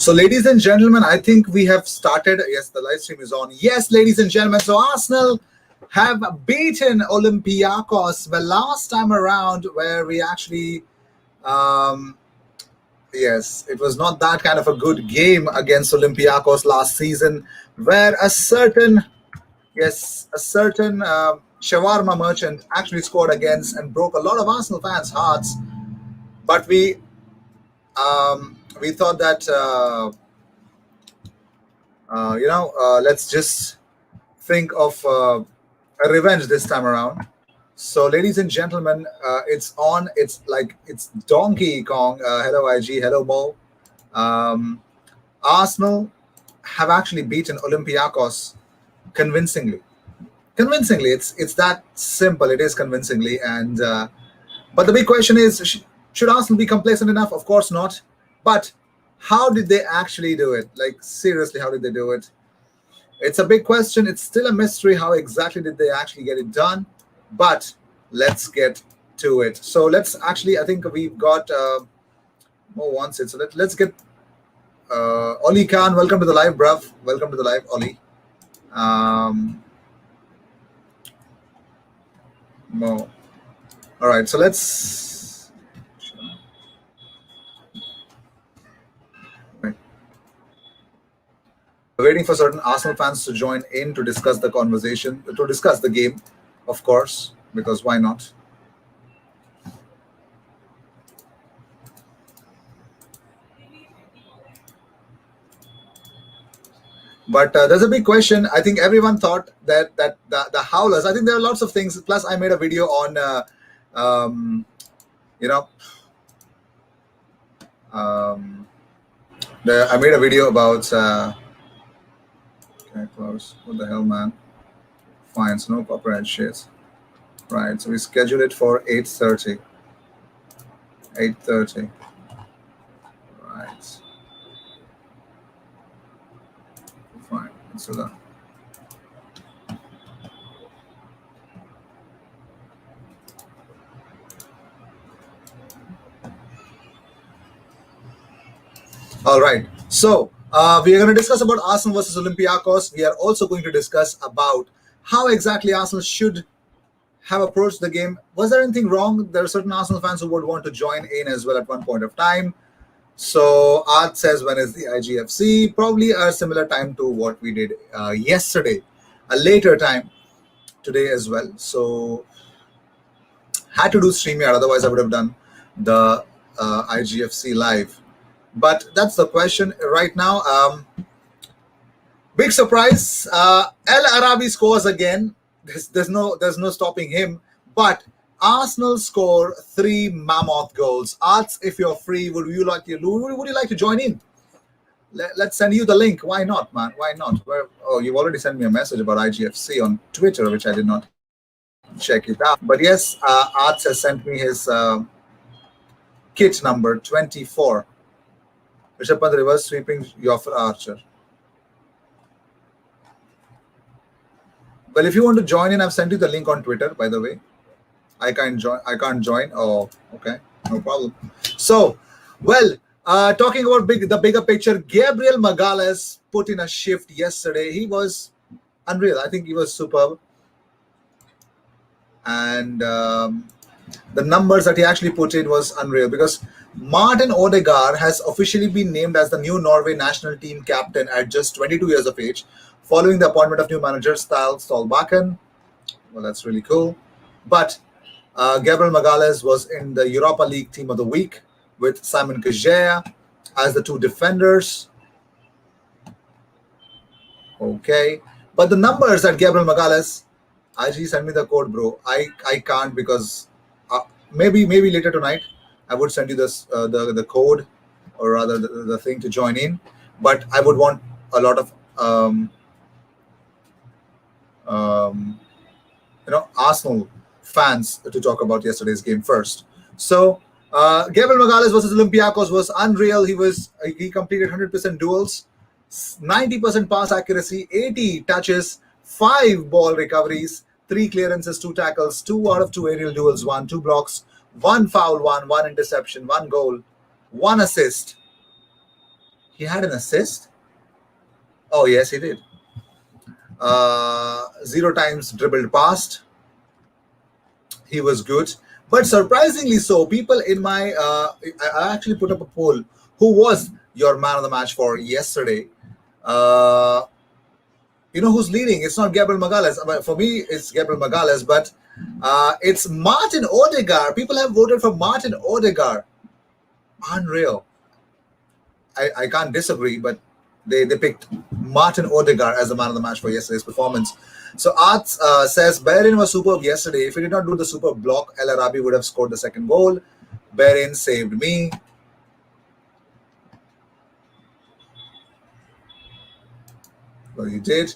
So, ladies and gentlemen, I think we have started. Yes, the live stream is on. Yes, ladies and gentlemen. So, Arsenal have beaten Olympiacos the last time around, where we actually, yes, it was not that kind of a good game against Olympiacos last season, where a certain shawarma merchant actually scored against and broke a lot of Arsenal fans' hearts. But we thought that let's just think of a revenge this time around. So, ladies and gentlemen, it's on. It's like it's Donkey Kong. Hello, IG. Hello, Mo. Arsenal have actually beaten Olympiacos convincingly. Convincingly, it's that simple. It is convincingly, and but the big question is: should Arsenal be complacent enough? Of course not. But how did they actually do it? Like, seriously, how did they do it? It's a big question. It's still a mystery. How exactly did they actually get it done? But let's get to it. So let's actually, I think we've got Mo wants it. So let's get Oli Khan. Welcome to the live, bruv. Welcome to the live, Oli. Mo. All right. So let's. Waiting for certain Arsenal fans to join in to discuss the conversation, to discuss the game, of course, because why not? But there's a big question. I think everyone thought that the Howlers. I think there are lots of things. Plus, I made a video on, I made a video about. Okay, close. What the hell, man? Fine. So no copyright shit. Right. So we scheduled it for 8:30. 8:30. Right. Fine. So that. All right. So we are going to discuss about Arsenal versus Olympiacos. We are also going to discuss about how exactly Arsenal should have approached the game. Was there anything wrong? There are certain Arsenal fans who would want to join in as well at one point of time. So Art says, when is the IGFC? Probably a similar time to what we did yesterday, a later time today as well. So had to do StreamYard, otherwise I would have done the IGFC live. But that's the question right now. Big surprise. El Arabi scores again. There's no stopping him. But Arsenal score 3 mammoth goals. Arts, if you're free, would you like to join in? Let's send you the link. Why not, man? Why not? Oh, you've already sent me a message about IGFC on Twitter, which I did not check it out. But yes, Arts has sent me his kit number 24. Rishabh Pant reverse sweeping Jofra Archer. Well, if you want to join in, I've sent you the link on Twitter, by the way. I can't join. Oh, okay. No problem. So, well, talking about the bigger picture, Gabriel Magalhaes put in a shift yesterday. He was unreal. I think he was superb. And the numbers that he actually put in was unreal, because Martin Odegaard has officially been named as the new Norway national team captain at just 22 years of age, following the appointment of new manager Ståle Solbakken. Well, that's really cool. But Gabriel Magalhaes was in the Europa League Team of the Week with Simon Kjaer as the 2 defenders. Okay. But the numbers that Gabriel Magalhaes, IG, send me the code, bro. I can't, because maybe later tonight I would send you this the code, or rather the thing to join in. But I would want a lot of Arsenal fans to talk about yesterday's game first. So Gabriel Magalhaes versus Olympiacos was unreal. He completed 100% duels, 90% pass accuracy, 80 touches, 5 ball recoveries, 3 clearances, 2 tackles, 2 out of 2 aerial duels, 1, 2 blocks, 1 foul, 1 interception, 1 goal, 1 assist. He had an assist. Oh yes, he did. Zero times dribbled past. He was good, but surprisingly so. People in my I actually put up a poll. Who was your man of the match for yesterday? Uh, you know who's leading? It's not Gabriel Magalhaes. For me, it's Gabriel Magalhaes, but it's Martin Odegaard. People have voted for Martin Odegaard. Unreal. I can't disagree, but they picked Martin Odegaard as the man of the match for yesterday's performance. So Arts says Bahrain was superb yesterday. If he did not do the super block, El Arabi would have scored the second goal. Bahrain saved me. Well, he did.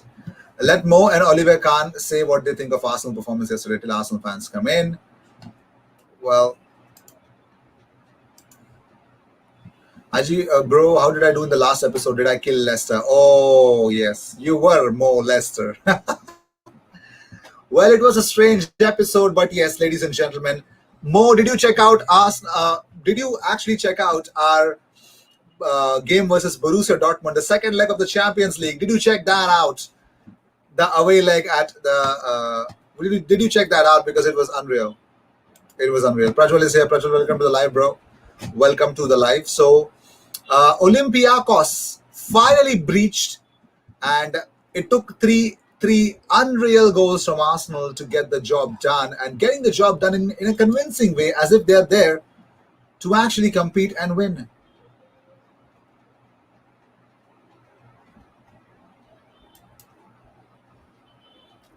Let Mo and Oliver Kahn say what they think of Arsenal performance yesterday till Arsenal fans come in. Well, Aji, bro, how did I do in the last episode? Did I kill Leicester? Oh, yes. You were Mo Leicester. Well, it was a strange episode, but yes, ladies and gentlemen. Mo, did you check out us? Did you actually check out our game versus Borussia Dortmund, the second leg of the Champions League? Did you check that out? The away leg at the. Did you check that out? Because it was unreal. It was unreal. Prajwal is here. Prajwal, welcome to the live, bro. Welcome to the live. So, Olympiakos finally breached, and it took three unreal goals from Arsenal to get the job done, and getting the job done in a convincing way, as if they're there to actually compete and win.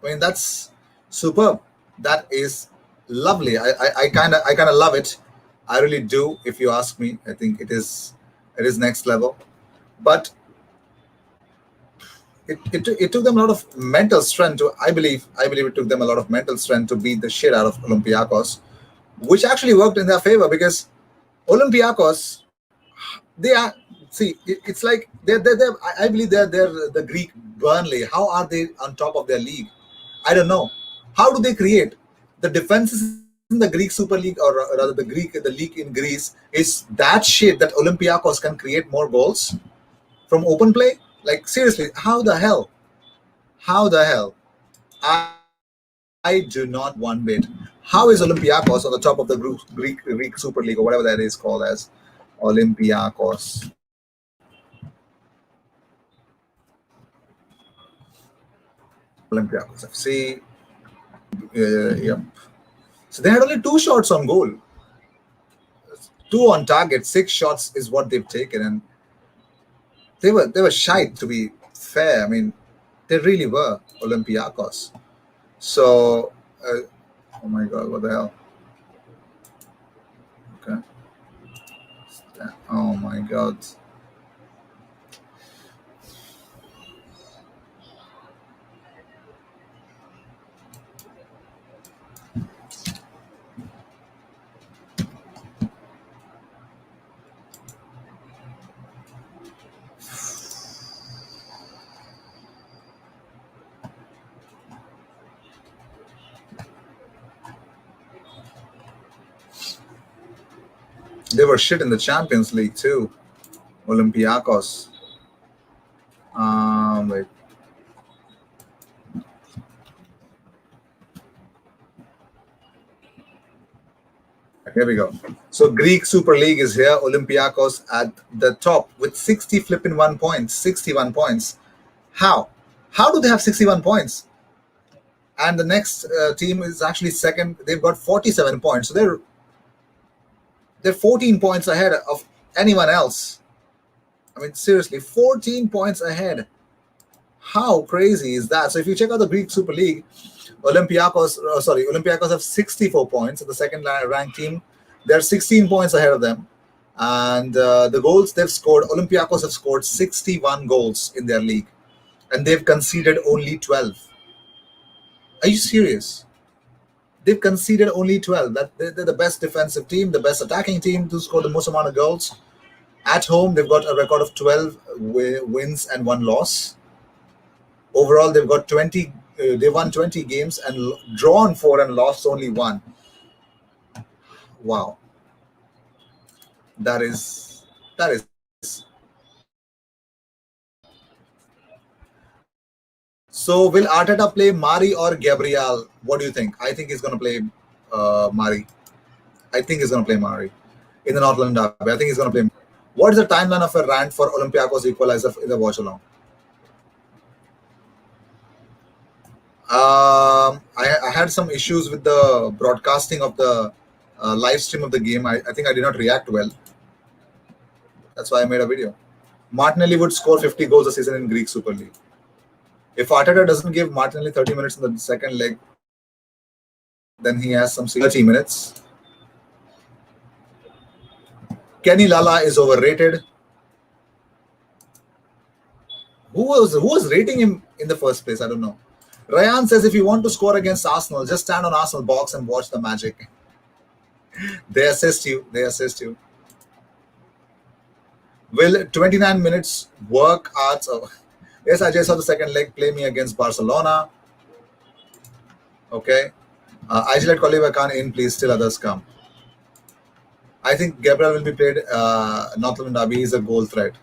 I mean, that's superb. That is lovely. I kind of love it. I really do. If you ask me, I think it is next level. But it took them a lot of mental strength to. I believe it took them a lot of mental strength to beat the shit out of Olympiacos, which actually worked in their favor because Olympiacos, they are, see, it's like they're I believe they're the Greek Burnley. How are they on top of their league? I don't know. How do they create the defenses in the Greek Super League, or rather the league in Greece is that shit that Olympiacos can create more goals from open play? Like seriously, how the hell? How the hell? I do not one bit. How is Olympiacos on the top of the Greek Super League or whatever that is called as Olympiacos? Olympiacos FC. Yep. So they had only 2 shots on goal, 2 on target. 6 shots is what they've taken, and they were shy, to be fair. I mean, they really were Olympiacos. So, oh my God, what the hell? Okay. Oh my God. They were shit in the Champions League too, Olympiacos. Wait. Here we go. So Greek Super League is here. Olympiacos at the top with 60 flipping 1 points, 61 points. How? How do they have 61 points? And the next team is actually second. They've got 47 points. So they're 14 points ahead of anyone else. I mean, seriously, 14 points ahead. How crazy is that? So if you check out the Greek Super League, Olympiacos have 64 points. The second ranked team, they're 16 points ahead of them. And the goals they've scored, Olympiacos have scored 61 goals in their league, and they've conceded only 12. Are you serious? They've conceded only 12. That they're the best defensive team, the best attacking team to score the most amount of goals. At home, they've got a record of 12 wins and 1 loss. Overall, they've got 20. They won 20 games and drawn 4 and lost only 1. Wow, that is So will Arteta play Mari or Gabriel? What do you think? I think he's going to play Mari. I think he's going to play Mari in the North London derby. I think he's going to play. What is the timeline of a rant for Olympiacos equalizer in the watch along? I had some issues with the broadcasting of the live stream of the game. I think I did not react well. That's why I made a video. Martinelli would score 50 goals a season in Greek Super League. If Arteta doesn't give Martinelli 30 minutes in the second leg, then he has some 30 minutes. Kenny Lala is overrated. Who was rating him in the first place? I don't know. Ryan says if you want to score against Arsenal, just stand on Arsenal box and watch the magic. They assist you. They assist you. Will 29 minutes work? Arts? Oh. Yes, I just saw the second leg. Play me against Barcelona. Okay. I let Oliver Khan in, please. Still others come. I think Gabriel will be played North London derby. He's a goal threat.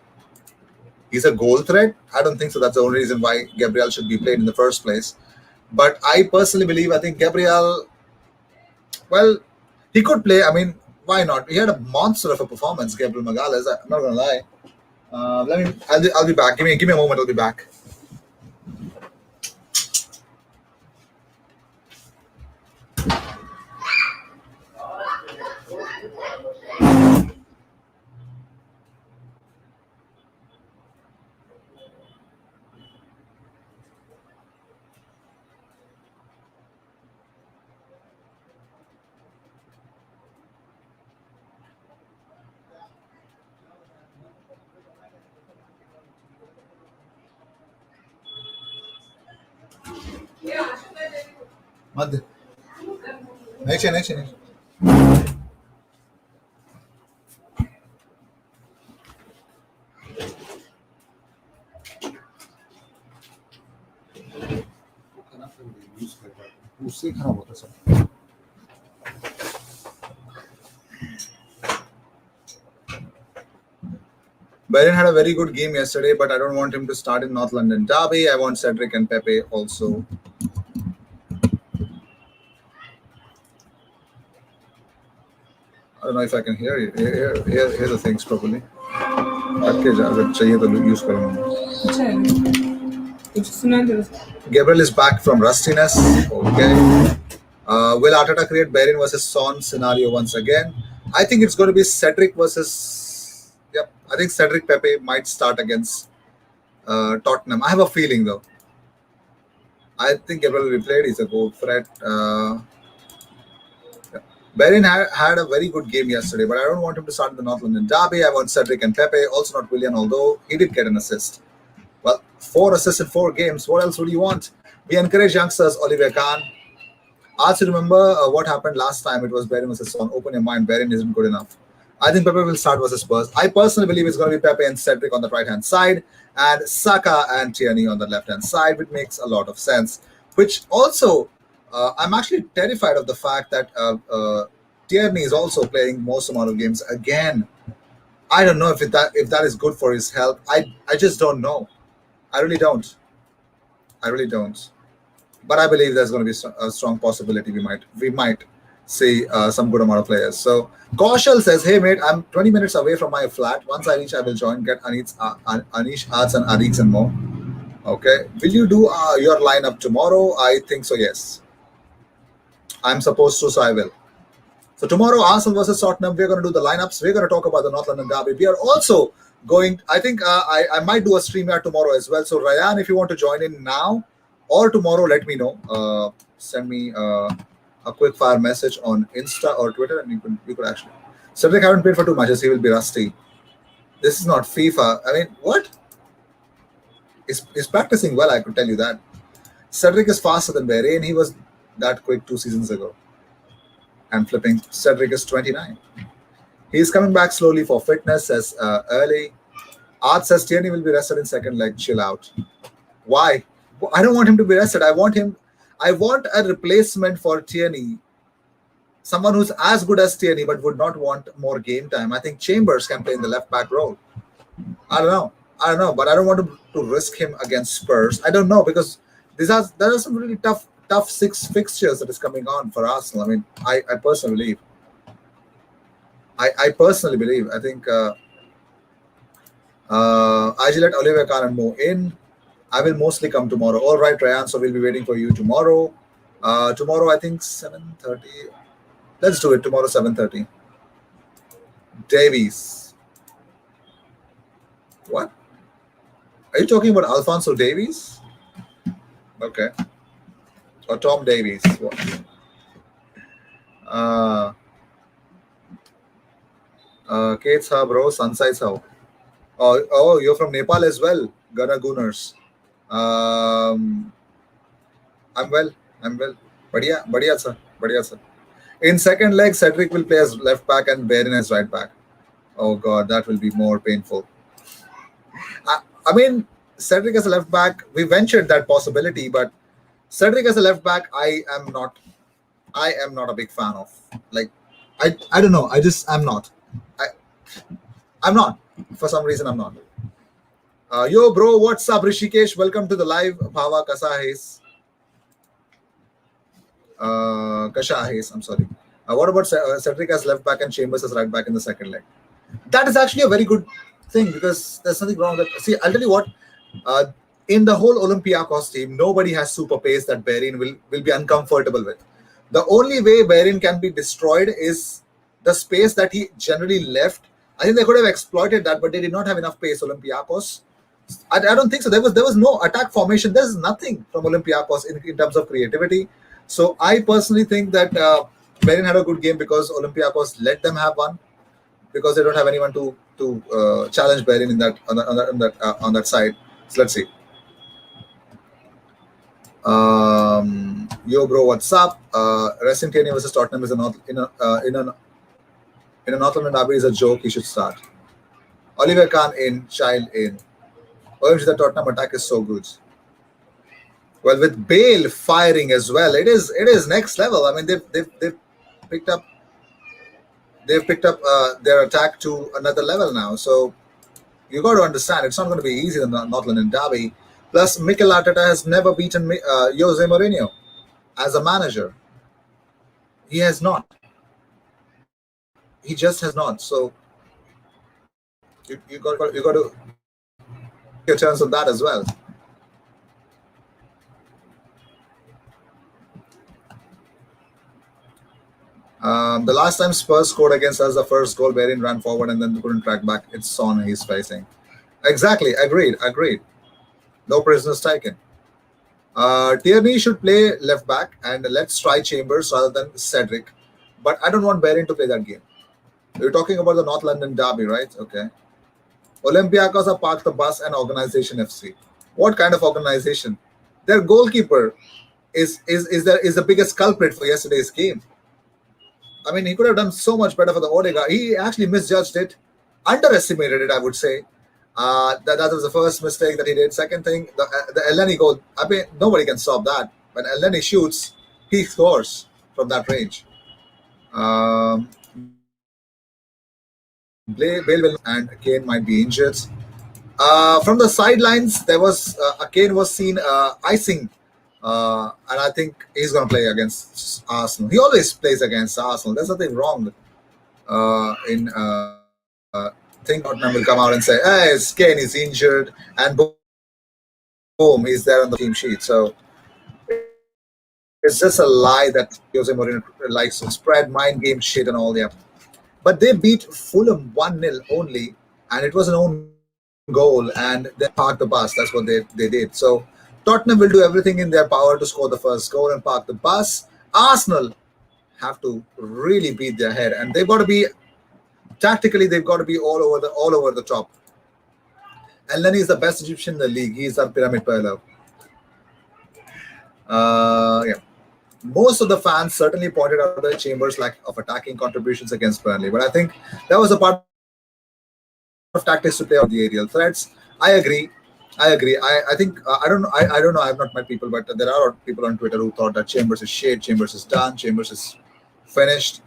He's a goal threat? I don't think so. That's the only reason why Gabriel should be played in the first place. But I personally believe, I think Gabriel, well, he could play. I mean, why not? He had a monster of a performance, Gabriel Magalhaes. I'm not going to lie. I'll be back. Give me a moment. I'll be back. मध्य नहीं चाहिए उससे खराब होता सब. Bayern had a very good game yesterday, but I don't want him to start in North London derby. I want Cedric and Pepe also. I don't know if I can hear you. Hear the things properly. Gabriel is back from rustiness. Okay. Will Arteta create Bayern versus Son scenario once again? I think it's going to be Cedric versus. Yep. I think Cedric Pepe might start against Tottenham. I have a feeling though. I think Gabriel will be played. He's a goal threat. Bayern had a very good game yesterday, but I don't want him to start in the North London derby. I want Cedric and Pepe, also not Willian, although he did get an assist. Well, 4 assists in 4 games. What else would you want? We encourage youngsters, Oliver Kahn. Ask you remember what happened last time. It was Bayern versus Son. Open your mind. Bayern isn't good enough. I think Pepe will start versus Spurs. I personally believe it's going to be Pepe and Cedric on the right-hand side and Saka and Tierney on the left-hand side, which makes a lot of sense. Which also... I'm actually terrified of the fact that Tierney is also playing most amount of games again. I don't know if that is good for his health. I just don't know. I really don't. But I believe there's going to be a strong possibility we might see some good amount of players. So Kaushal says, "Hey mate, I'm 20 minutes away from my flat. Once I reach, I will join. Get Anish, Arts, and Ariks and more. Okay. Will you do your lineup tomorrow? I think so. Yes." I'm supposed to, so I will. So tomorrow, Arsenal versus Tottenham, we're going to do the lineups. We're going to talk about the North London derby. We are also going, I think I might do a stream here tomorrow as well. So Ryan, if you want to join in now or tomorrow, let me know. Send me a quick fire message on Insta or Twitter, and you could actually. Cedric haven't played for 2 matches. He will be rusty. This is not FIFA. I mean, what? He's practicing well, I could tell you that. Cedric is faster than Bahrain. He was that quick 2 seasons ago. And flipping, Cedric is 29. He's coming back slowly for fitness, says early. Art says Tierney will be rested in second leg. Chill out. Why? I don't want him to be rested. I want a replacement for Tierney. Someone who's as good as Tierney but would not want more game time. I think Chambers can play in the left back role. I don't know, but I don't want to risk him against Spurs. I don't know, because there are some really tough six fixtures that is coming on for Arsenal. I mean, I personally believe. I personally believe. I think I will let Olivia Khan and Mo in. I will mostly come tomorrow. All right, Ryan. So we'll be waiting for you tomorrow. Tomorrow, I think 7:30. Let's do it tomorrow, 7:30. Davies. What? Are you talking about Alfonso Davies? Okay. Or Tom Davies. What? Kate's how, bro? Sunshine's how? Oh, you're from Nepal as well. Gana Gooners. I'm well. I'm well. Badhiya, sir. Badhiya, sir. In second leg, Cedric will play as left back and Baron as right back. Oh God, that will be more painful. I mean, Cedric as a left back, we ventured that possibility, but Cedric as a left back, I am not a big fan of. Like, I don't know. I'm not. I'm not. For some reason, I'm not. Yo, bro, what's up, Rishikesh? Welcome to the live. Bhava Kasahes. Kashahes, I'm sorry. What about Cedric as left back and Chambers as right back in the second leg? That is actually a very good thing because there's nothing wrong with that. See, I'll tell you what. In the whole Olympiakos team, nobody has super pace that Bahrain will be uncomfortable with. The only way Bahrain can be destroyed is the space that he generally left. I think they could have exploited that, but they did not have enough pace, Olympiakos. I don't think so. There was no attack formation. There's nothing from Olympiakos in terms of creativity. So I personally think that Bahrain had a good game because Olympiakos let them have one because they don't have anyone to challenge Bahrain in that on that side. So let's see. Yo, bro, what's up? Racing Tierney versus Tottenham is in a North London derby is a joke. He should start. Oliver Khan in, Child in. OMG, the Tottenham attack is so good. Well, with Bale firing as well, it is next level. I mean, they've picked up their attack to another level now. So you got to understand, it's not going to be easy in the North London derby. Plus, Mikel Arteta has never beaten Jose Mourinho as a manager. He has not. He just has not. So you got to your turns on that as well. The last time Spurs scored against us, the first goal, Bahrain ran forward and then couldn't track back. It's Son he's facing. Exactly. Agreed. No prisoners taken. Tierney should play left back and let's try Chambers rather than Cedric. But I don't want Bahrain to play that game. You're talking about the North London derby, right? Okay. Olympiacos have parked the bus and Organization FC. What kind of organization? Their goalkeeper is the biggest culprit for yesterday's game. I mean, he could have done so much better for the Odegaard. He actually misjudged it, underestimated it, I would say. That was the first mistake that he did. Second thing, the Elneny goal. I mean, nobody can stop that. When Elneny shoots, he scores from that range. Bale and Kane might be injured. From the sidelines, there was Kane was seen icing, and I think he's going to play against Arsenal. He always plays against Arsenal. There's nothing wrong I think Tottenham will come out and say, "Hey, Kane is injured," and boom, he's there on the team sheet. So it's just a lie that Jose Mourinho likes to spread mind game shit and all that. But they beat Fulham 1-0 only, and it was an own goal, and they parked the bus. That's what they did. So Tottenham will do everything in their power to score the first goal and park the bus. Arsenal have to really beat their head, and they've got to be tactically. They've got to be all over the top. Elneny is the best Egyptian in the league. He's our pyramid pillar. Yeah. Most of the fans certainly pointed out the Chambers' lack of attacking contributions against Burnley, but I think that was a part of tactics to play on the aerial threats. I agree. I think I don't know. I don't know. I have not met people, but there are people on Twitter who thought that Chambers is shit, Chambers is done, Chambers is finished.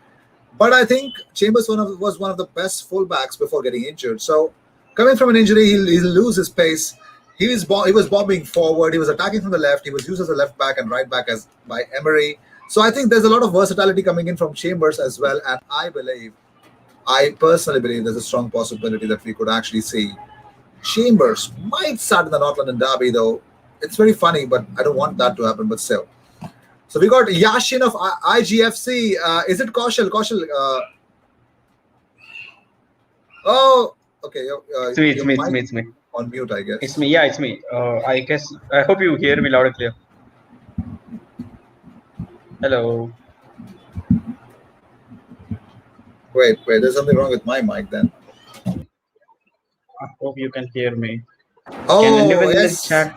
But I think Chambers was one of the best fullbacks before getting injured. So coming from an injury, he'll lose his pace. he was bombing forward. He was attacking from the left. He was used as a left back and right back as by Emery. So I think there's a lot of versatility coming in from Chambers as well. And I personally believe there's a strong possibility that we could actually see Chambers might start in the North London derby, though. It's very funny, but I don't want that to happen. But still, so we got Yashin of IGFC. Is it Kaushal? Kaushal. Oh, okay. It's me. On mute, I guess. It's me. Yeah, it's me. I guess. I hope you hear me loud and clear. Hello. Wait. There's something wrong with my mic then. I hope you can hear me. Oh, can anyone in the yes. chat?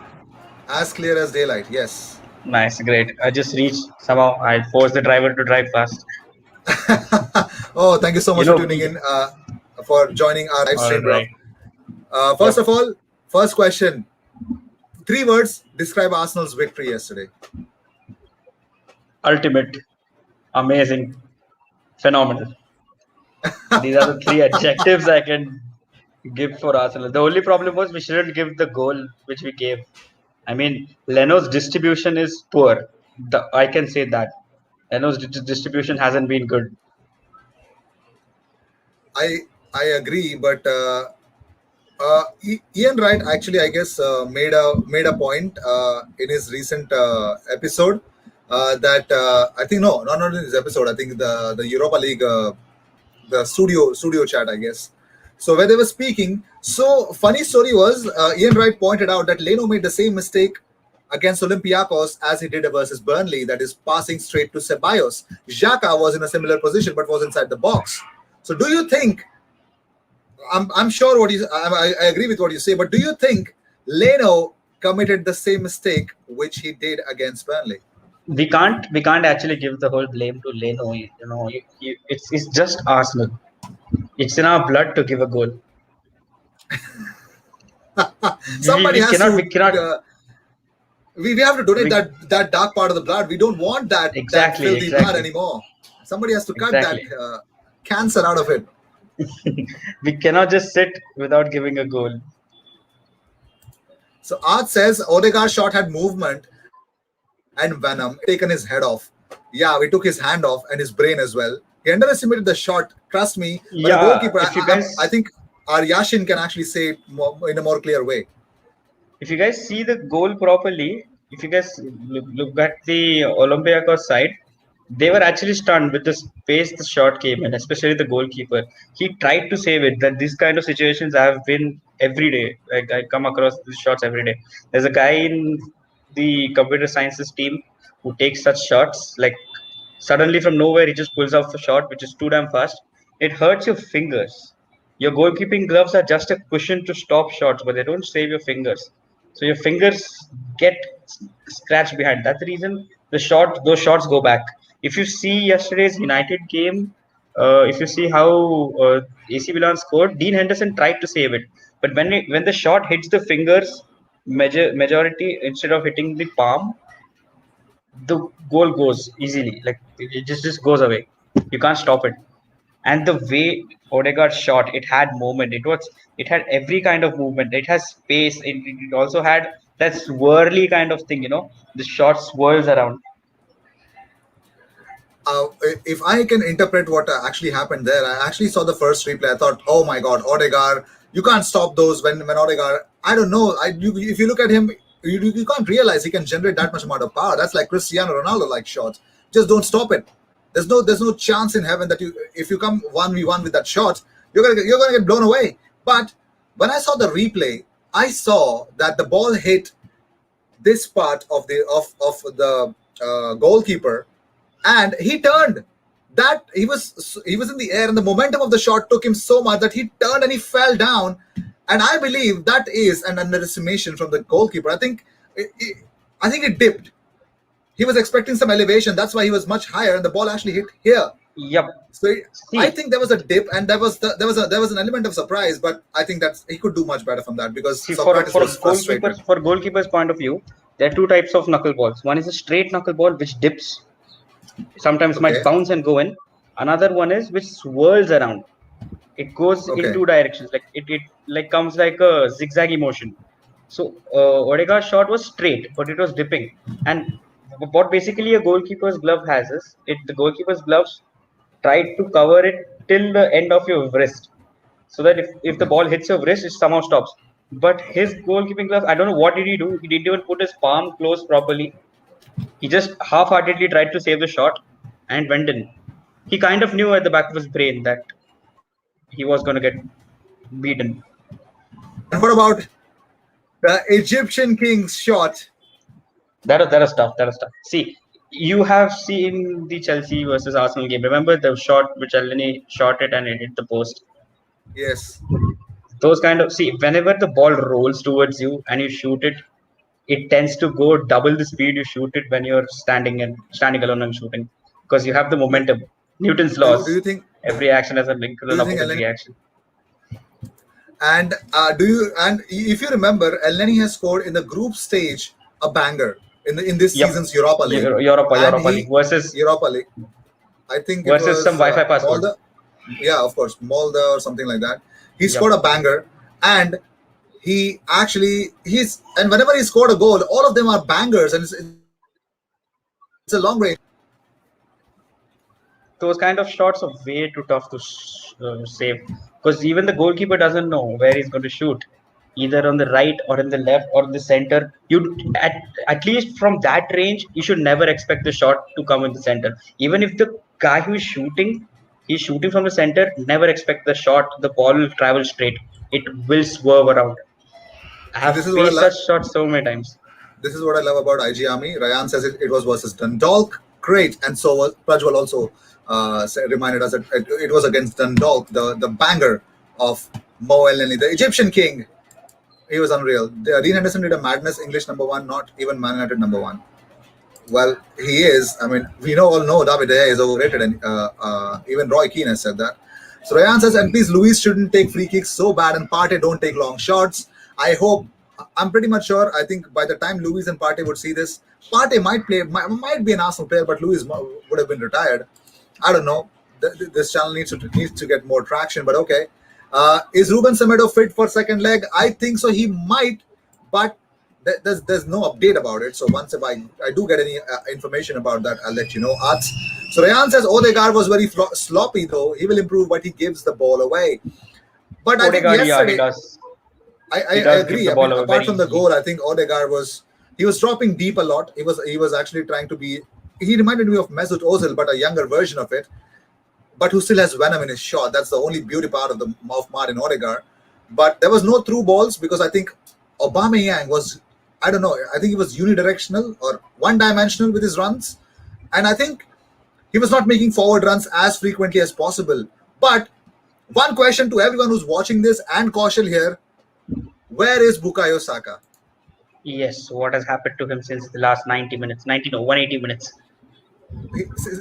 As clear as daylight. Yes. Nice, great. I just reached somehow. I forced the driver to drive fast. Oh, thank you so much for tuning in, for joining our live stream, bro. First of all, first question. 3 words describe Arsenal's victory yesterday. Ultimate, amazing, phenomenal. These are the 3 adjectives I can give for Arsenal. The only problem was we shouldn't give the goal which we gave. I mean, Leno's distribution is poor. I can say that. Leno's distribution hasn't been good. I agree, but Ian Wright actually, I guess, made a point in his recent episode that I think not in this episode. I think the Europa League, the studio chat, I guess. So where they were speaking, so funny story was Ian Wright pointed out that Leno made the same mistake against Olympiacos as he did versus Burnley, that is passing straight to Ceballos. Xhaka was in a similar position but was inside the box. So do you think, I'm sure I agree with what you say, but do you think Leno committed the same mistake which he did against Burnley? We can't actually give the whole blame to Leno. It's just Arsenal. It's in our blood to give a goal. Somebody has to. We have to donate that dark part of the blood. We don't want that filthy blood anymore. Somebody has to cut that cancer out of it. We cannot just sit without giving a goal. So Art says Odegaard's shot had movement and venom, taken his head off. Yeah, we took his hand off and his brain as well. He underestimated the shot. Trust me. Yeah, goalkeeper, I think our Yashin can actually say it in a more clear way. If you guys see the goal properly, if you guys look at the Olympiakos side, they were actually stunned with the space the shot came in, especially the goalkeeper. He tried to save it. That these kind of situations have been every day. Like I come across these shots every day. There's a guy in the computer sciences team who takes such shots. Like suddenly from nowhere, he just pulls off a shot which is too damn fast. It hurts your fingers. Your goalkeeping gloves are just a cushion to stop shots, but they don't save your fingers. So your fingers get scratched behind. That's the reason those shots go back. If you see yesterday's United game, if you see how AC Milan scored, Dean Henderson tried to save it, but when the shot hits the fingers, majority instead of hitting the palm, the goal goes easily. Like it just goes away. You can't stop it. And the way Odegaard shot, it had movement. It had every kind of movement. It has space. It also had that swirly kind of thing. The shot swirls around. If I can interpret what actually happened there, I actually saw the first replay. I thought, oh my God, Odegaard, you can't stop those when Odegaard, I don't know. If you look at him, you can't realize he can generate that much amount of power. That's like Cristiano Ronaldo like shots. Just don't stop it. There's no chance in heaven that if you come 1v1 with that shot, you're gonna get blown away. But when I saw the replay, I saw that the ball hit this part of the goalkeeper, and he turned. That he was in the air, and the momentum of the shot took him so much that he turned and he fell down. And I believe that is an underestimation from the goalkeeper. I think it dipped. He was expecting some elevation. That's why he was much higher, and the ball actually hit here. Yep. So I think there was a dip, and there was an element of surprise. But I think that he could do much better from that because for goalkeeper's point of view, there are 2 types of knuckleballs. One is a straight knuckleball which dips, sometimes might bounce and go in. Another one is which swirls around. It goes in 2 directions. Like it comes like a zigzaggy motion. So Odegaard's shot was straight, but it was dipping. And what basically a goalkeeper's glove has is the goalkeeper's gloves try to cover it till the end of your wrist, so that if the ball hits your wrist, it somehow stops. But his goalkeeping glove, I don't know what did he do. He didn't even put his palm close properly. He just half-heartedly tried to save the shot and went in. He kind of knew at the back of his brain that he was going to get beaten. And what about the Egyptian King's shot? That is tough. That is tough. See, you have seen the Chelsea versus Arsenal game. Remember the shot which Elneny shot it and it hit the post. Yes. Those kind of, see, whenever the ball rolls towards you and you shoot it, it tends to go double the speed you shoot it when you're standing alone and shooting, because you have the Do, momentum. Newton's do laws. you think? Every action has a link to Do an you think opposite Elneny? reaction. And if you remember, Elneny has scored in the group stage a banger in this Yep. season's Europa League, and Europa League he versus Europa League. I think it some was Wi-Fi password. Molde. Yeah, of course, Molde or something like that. He Yep. scored a banger, and and whenever he scored a goal, all of them are bangers, and it's a long range. Those kind of shots are way too tough to save, because even the goalkeeper doesn't know where he's going to shoot, either on the right or in the left or in the center. You at least from that range, you should never expect the shot to come in the center. Even if the guy who is shooting, he's shooting from the center, never expect the shot. The ball will travel straight. It will swerve around. I See, have faced such shots so many times. this is what I love about IG Army. Ryan says it was versus Dundalk. Great. And so was Prajwal also reminded us that it was against Dundalk, the banger of Mo Elneny, the Egyptian king. He was unreal. Dean Henderson did a madness, English number one, not even Man United number one. Well, he is. I mean, we all know David De Gea is overrated, and even Roy Keane has said that. So Ryan says, and please, Luis shouldn't take free kicks so bad, and Partey don't take long shots. I hope. I'm pretty much sure. I think by the time Luis and Partey would see this, Partey might be an Arsenal player, but Luis would have been retired. I don't know. This channel needs to get more traction, but okay. Is Ruben Semedo fit for second leg? I think so. He might, but there's no update about it. So once if I do get any information about that, I'll let you know. Arts. So Rayan says Odegaard was very sloppy though. He will improve, but he gives the ball away. But I think Odegaard, yesterday, he does. I Give agree. the I ball mean, away apart very from the easily. goal, I think Odegaard was dropping deep a lot. He was actually trying to be. He reminded me of Mesut Ozil, but a younger version of it. But who still has venom in his shot. That's the only beauty part of Martin Odegaard. But there was no through balls because I think Aubameyang was, I don't know, I think he was unidirectional or one-dimensional with his runs. And I think he was not making forward runs as frequently as possible. But one question to everyone who's watching this and Kaushal here, where is Bukayo Saka? Yes, what has happened to him since the last 90 minutes? 90, no, 180 minutes.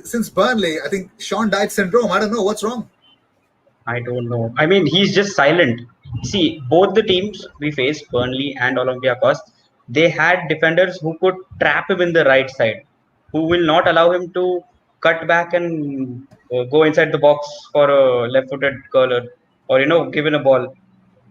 Since Burnley, I think Sean Dyche syndrome. I don't know what's wrong. I don't know. I mean, he's just silent. See, both the teams we faced, Burnley and Olympiacos, they had defenders who could trap him in the right side, who will not allow him to cut back and go inside the box for a left-footed curler or give in a ball.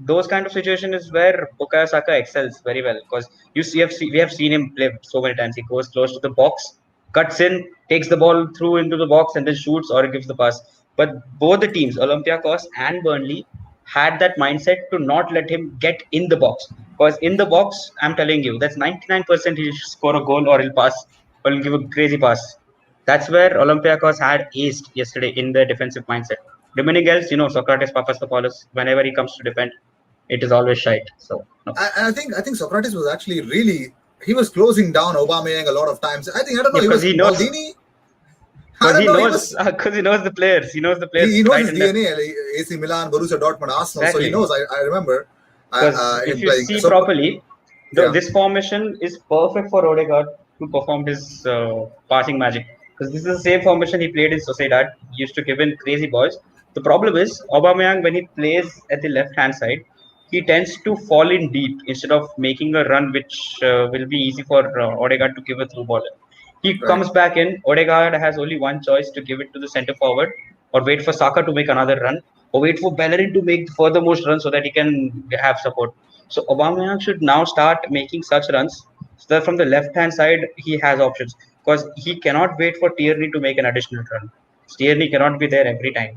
Those kind of situation is where Bukayo Saka excels very well, because we have seen him play so many times. He goes close to the box, cuts in, takes the ball through into the box, and then shoots or gives the pass. But both the teams, Olympiacos and Burnley, had that mindset to not let him get in the box. Because in the box, I'm telling you, that's 99% he'll score a goal or he'll pass or he'll give a crazy pass. That's where Olympiacos had aced yesterday in their defensive mindset. Remaining else, Socrates Papastopoulos, whenever he comes to defend, it is always shite. So no. I think Socrates was actually he was closing down Aubameyang a lot of times. I don't know. Because he knows. Maldini. Because he knows the players. He knows the players. He knows right his DNA. Like AC Milan, Borussia Dortmund, Arsenal. Exactly. So he knows. I remember. Because if you playing. see properly, yeah. this formation is perfect for Odegaard to perform his passing magic. Because this is the same formation he played in Sociedad. He used to give in crazy balls. The problem is Aubameyang, when he plays at the left-hand side, he tends to fall in deep instead of making a run, which will be easy for Odegaard to give a through ball. He comes back in. Odegaard has only one choice: to give it to the centre forward, or wait for Saka to make another run, or wait for Bellerin to make the furthermost run so that he can have support. So Aubameyang should now start making such runs so that from the left hand side he has options, because he cannot wait for Tierney to make an additional run. Tierney cannot be there every time.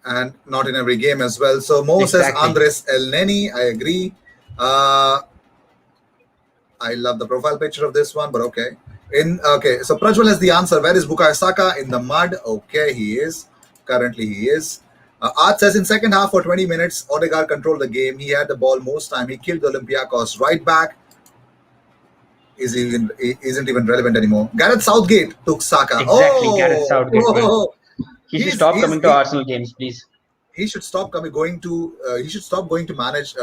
And not in every game as well. So Mo says Exactly. Andres El Neni. I agree. I love the profile picture of this one, but okay. So Prajwal has the answer. Where is Bukayo Saka? In the mud. Okay, he is. Currently, he is. Art says in second half for 20 minutes, Odegaard controlled the game. He had the ball most time. He killed the Olympiacos right back. Isn't even relevant anymore. Gareth Southgate took Saka. Exactly, Gareth Southgate. Oh, he should stop coming to Arsenal games, please. He should stop going to manage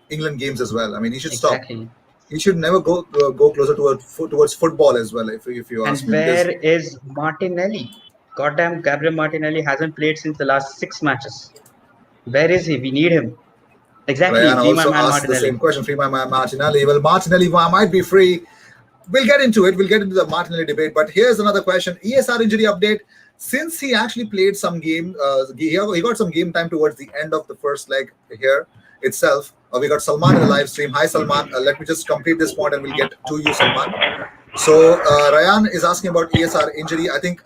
England games as well. I mean, he should Exactly. stop. He should never go closer towards football as well. If you ask me. And where is Martinelli? Goddamn, Gabriel Martinelli hasn't played since the last 6 matches. Where is he? We need him. Exactly. Ryan free my also man asked Martinelli. the same question. Free my man Martinelli. Well, Martinelli might be free. We'll get into it. We'll get into the Martinelli debate. But here's another question. ESR injury update. Since he actually played some game, he got some game time towards the end of the first leg here itself. We got Salman in the live stream. Hi, Salman. Let me just complete this point and we'll get to you, Salman. So Ryan is asking about ESR injury. I think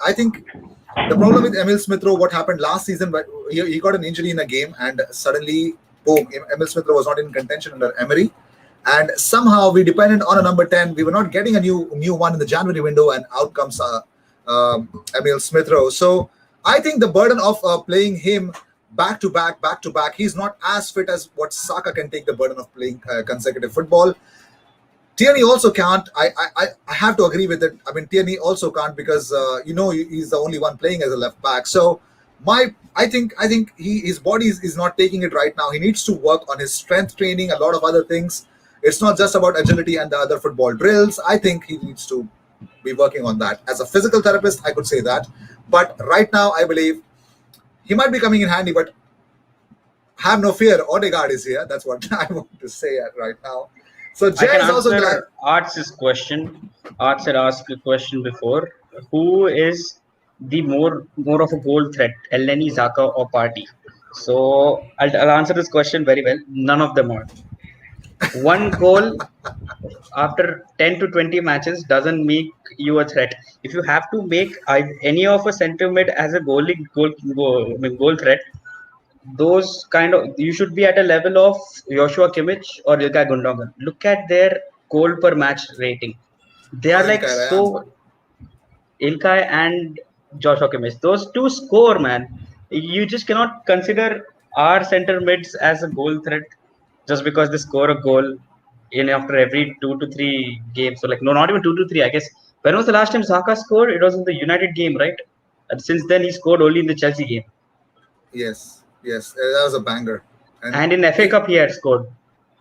the problem with Emil Smith Rowe, what happened last season, but he got an injury in a game and suddenly, boom, Emil Smith Rowe was not in contention under Emery. And somehow we depended on a number 10. We were not getting a new one in the January window, and out comes Emil Smith Rowe. So I think the burden of playing him back to back, he's not as fit as what Saka can take the burden of playing consecutive football. Tierney also can't. I have to agree with it. I mean, Tierney also can't because he's the only one playing as a left back. So I think his body is not taking it right now. He needs to work on his strength training, a lot of other things. It's not just about agility and the other football drills. I think he needs to be working on that. As a physical therapist, I could say that. But right now, I believe he might be coming in handy, but have no fear. Odegaard is here. That's what I want to say right now. So Jay is also glad. Art's question. Arts had asked a question before. Who is the more of a goal threat, Elneny, Xhaka, or Partey? So I'll answer this question very well. None of them are. One goal after 10 to 20 matches doesn't make you a threat. If you have to make any of a centre mid as a goal threat, those kind of, you should be at a level of Joshua Kimmich or Ilkay Gundogan. Look at their goal per match rating. They are like so. Ilkay and Joshua Kimmich, those two score, man. You just cannot consider our centre mids as a goal threat just because they score a goal in after every 2 to 3 games. So like, no, not even 2 to 3. I guess when was the last time Xhaka scored? It was in the United game, right? And since then he scored only in the Chelsea game. Yes, that was a banger. And in FA Cup he had scored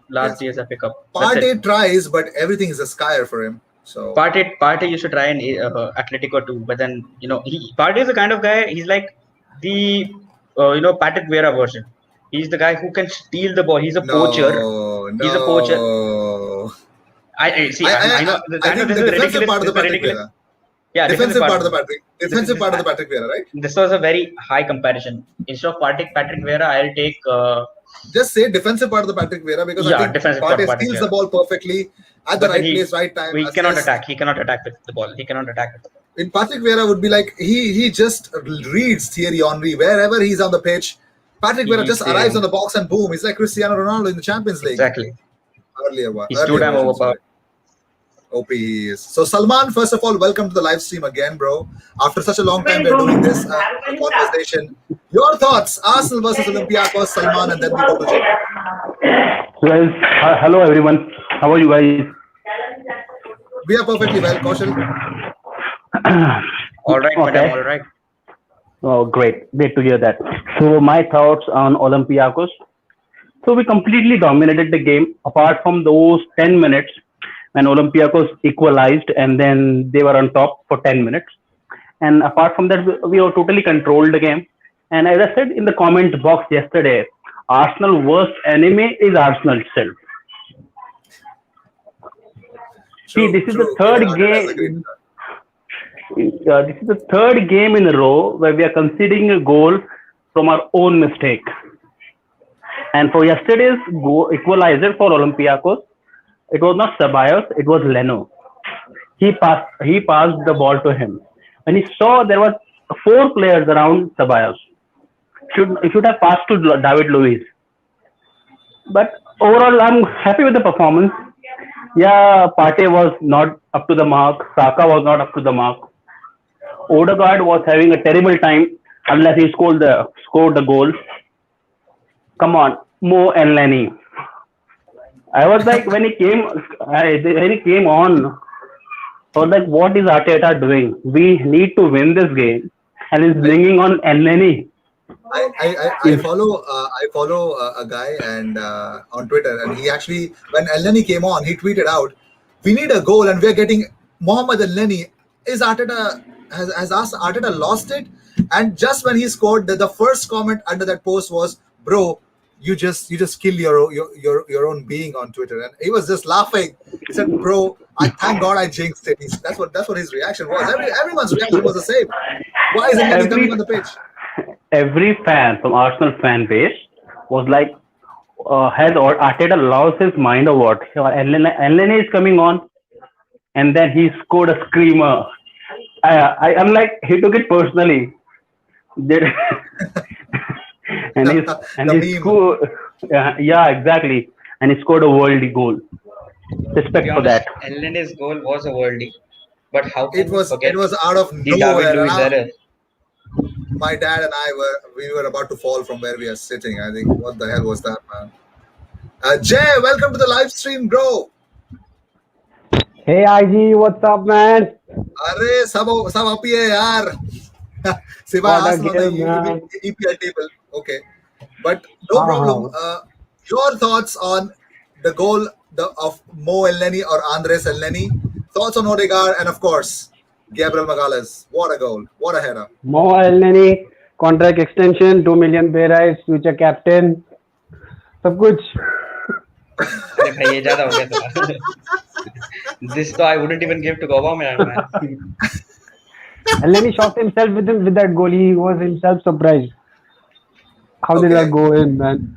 last year's FA Cup. Partey tries, but everything is a skier for him. So Partey used to try in Atletico too, but then Partey is the kind of guy. He's like the Patrick Vieira version. He's the guy who can steal the ball. He's a poacher. He's a poacher. I see. I know. I think the defensive part of the Patrick Vieira. Yeah, defensive part of the Patrick Vieira, right? This was a very high comparison. Instead of Patrick Vieira, I'll take. Just say defensive part of the Patrick Vieira because I think Partey steals the ball perfectly at the right place, right time. He cannot attack. He cannot attack with the ball. In Patrick Vieira would be like he just reads Thierry Henry wherever he's on the pitch. Patrick Vieira just arrives on the box and boom, he's like Cristiano Ronaldo in the Champions League. Exactly. He's too damn overpowered. OP he is. So Salman, first of all, welcome to the live stream again, bro. After such a long time, we're doing this conversation. Your thoughts, Arsenal versus Olympiacos, Salman, and then we go to Jay. Well, hello everyone. How are you guys? We are perfectly well, Kaushal. All right, madam, all right. Oh, great to hear that. So my thoughts on Olympiacos. So we completely dominated the game, apart from those 10 minutes when Olympiacos equalized and then they were on top for 10 minutes. And apart from that, we have totally controlled the game. And as I said in the comment box yesterday, Arsenal's worst enemy is Arsenal itself. See, this is the third game. This is the third game in a row where we are conceding a goal from our own mistake. And for yesterday's equalizer for Olympiacos, it was not Ceballos, it was Leno. He passed the ball to him. When he saw there was four players around Ceballos, he should have passed to David Luiz. But overall, I'm happy with the performance. Yeah, Partey was not up to the mark. Saka was not up to the mark. Odegaard was having a terrible time unless he scored the goal. Come on, Mo and Lenny. I was like, when he came on, I was like, what is Arteta doing? We need to win this game, and he's bringing on Elneny. I follow a guy and on Twitter, and he actually, when Elneny came on, he tweeted out, "We need a goal, and we're getting Mohamed Elneny. Is Arteta has Arteta lost it?" And just when he scored, the first comment under that post was, "Bro, you just kill your own being on Twitter." And he was just laughing. He said, "Bro, I thank God I jinxed it." That's what his reaction was. Everyone's reaction was the same. Why is Elneny coming on the pitch? Every fan from Arsenal fan base was like, has Arteta lost his mind or what? Elneny is coming on, and then he scored a screamer. I'm like, he took it personally. and he scored. Yeah, exactly. And he scored a worldly goal. Respect for that. Elneny's goal was a worldie, but how can It was out of the David Luiz nowhere. error? My dad and I were about to fall from where we are sitting. I think, what the hell was that, man? Jay, welcome to the live stream, bro. Hey IG, what's up, man? अरे सब up ही है यार. सिवाय What a Arsenal on game, man. the EPL table. Okay, but no problem. Your thoughts on the goal of Mo Elneny or Andres Elneny? Thoughts on Odegaard and of course Gabriel Magalhaes. What a goal! What a header! Mo Elneny, contract extension, 2 million pay rise, future captain. सब कुछ. अरे भाई ये ज्यादा हो गया थोड़ा. This though I wouldn't even give to Gobameyang, man. Elneny shocked himself with that goal. He was himself surprised. How did Okay. that go in, man?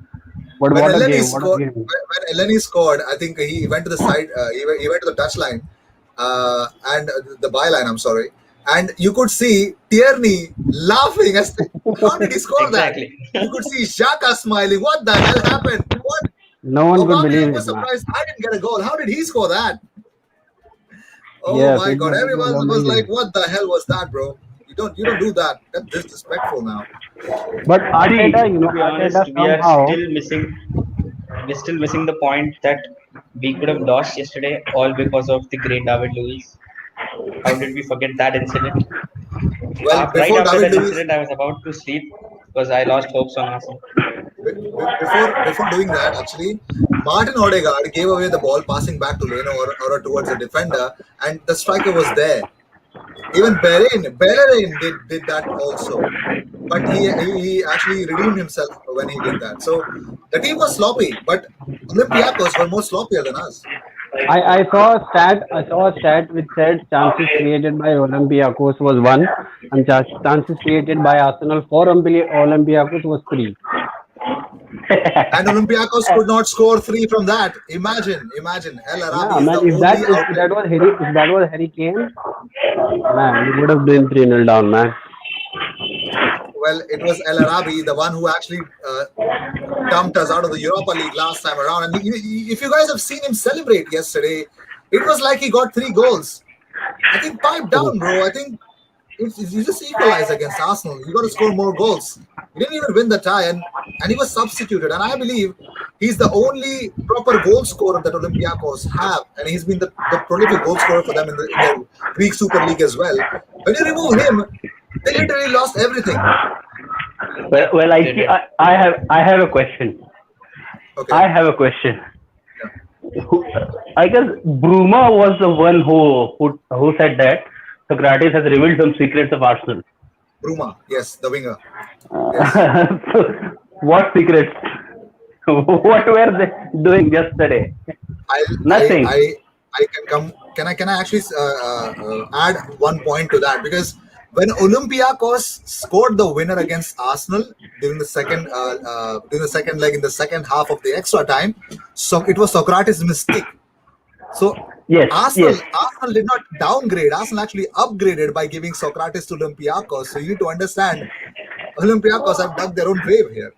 But When what a Elneny game! What a scored, game! when Elneny scored, I think he went to the side. He went to the touchline and the byline. I'm sorry, and you could see Tierney laughing. How did he score Exactly. that? You could see Xhaka smiling. What the hell happened? What? No one could Aubameyang believe was it, man. surprised. I didn't get a goal. How did he score that? Oh Yes, my it God! was Everyone was amazing. like, "What the hell was that, bro? You don't do that. That's disrespectful now." But Arteta, To be honest, Arteta somehow. we're still missing the point that we could have lost yesterday all because of the great David Luiz. How did we forget that incident? Well, Right before after David that Luiz, incident, I was about to sleep because I lost hopes on Arsenal. before doing that, actually, Martin Odegaard gave away the ball, passing back to Leno or towards the defender, and the striker was there. Even Bellerin did that also, but he actually redeemed himself when he did that. So the team was sloppy, but Olympiacos were more sloppier than us. I saw a stat which said chances created by Olympiacos was 1 and chances created by Arsenal for Olympiacos was 3. And Olympiacos could not score 3 from that. Imagine El Yeah, Arabi is man, the if that only outlet. was Harry Kane, man, we would have been 3-0 down, man. Well, it was El Arabi, the one who actually dumped us out of the Europa League last time around. And if you guys have seen him celebrate yesterday, it was like he got 3 goals. I think pipe down, bro. I think you just equalize against Arsenal. You got to score more goals. He didn't even win the tie, and he was substituted. And I believe he's the only proper goal scorer that Olympiacos have, and he's been the prolific goal scorer for them in the Greek Super League as well. When you remove him, they literally lost everything. Well, I have a question. Okay. I have a question. I guess Bruma was the one who said that Socrates has revealed some secrets of Arsenal. Bruma, yes, the winger. So, what secrets? What were they doing yesterday? Nothing. I can come. Can I actually add one point to that? Because when Olympiacos scored the winner against Arsenal during the second leg in the second half of the extra time, so it was Socrates' mistake. So Yes, Arsenal, yes. Arsenal did not downgrade. Arsenal actually upgraded by giving Socrates to Olympiacos. So you need to understand, Olympiacos have dug their own grave here.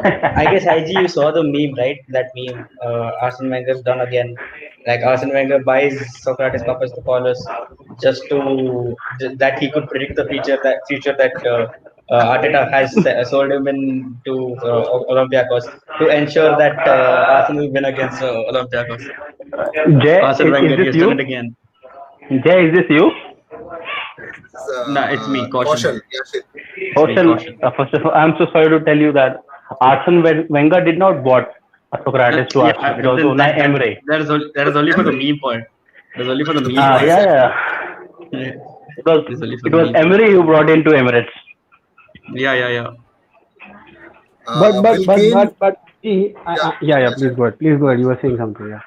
I guess IG, you saw the meme, right? That meme, Arsene Wenger's done again. Like Arsene Wenger buys Socrates Papastathopoulos that he could predict the future that Arteta has sold him in to Olympiacos to ensure that Arsenal will win against Olympiacos. Jay, Arsene is Wenger, he this has you? done it again. Jay, is this you? No, it's me, Caution. Kaushal. Yes, Kaushal, Caution. first of all, I'm so sorry to tell you that Wenger did not bought Socrates to Arsenal. It was Then Unai Emery. that is only for the meme part. That's only for the meme part. Yeah, yeah. Yeah. It was It's only for it the was meme part. Emery who brought into Emirates. Yeah. Will Kane. See, Yeah, please go ahead. Please go ahead. You were saying something. Yeah.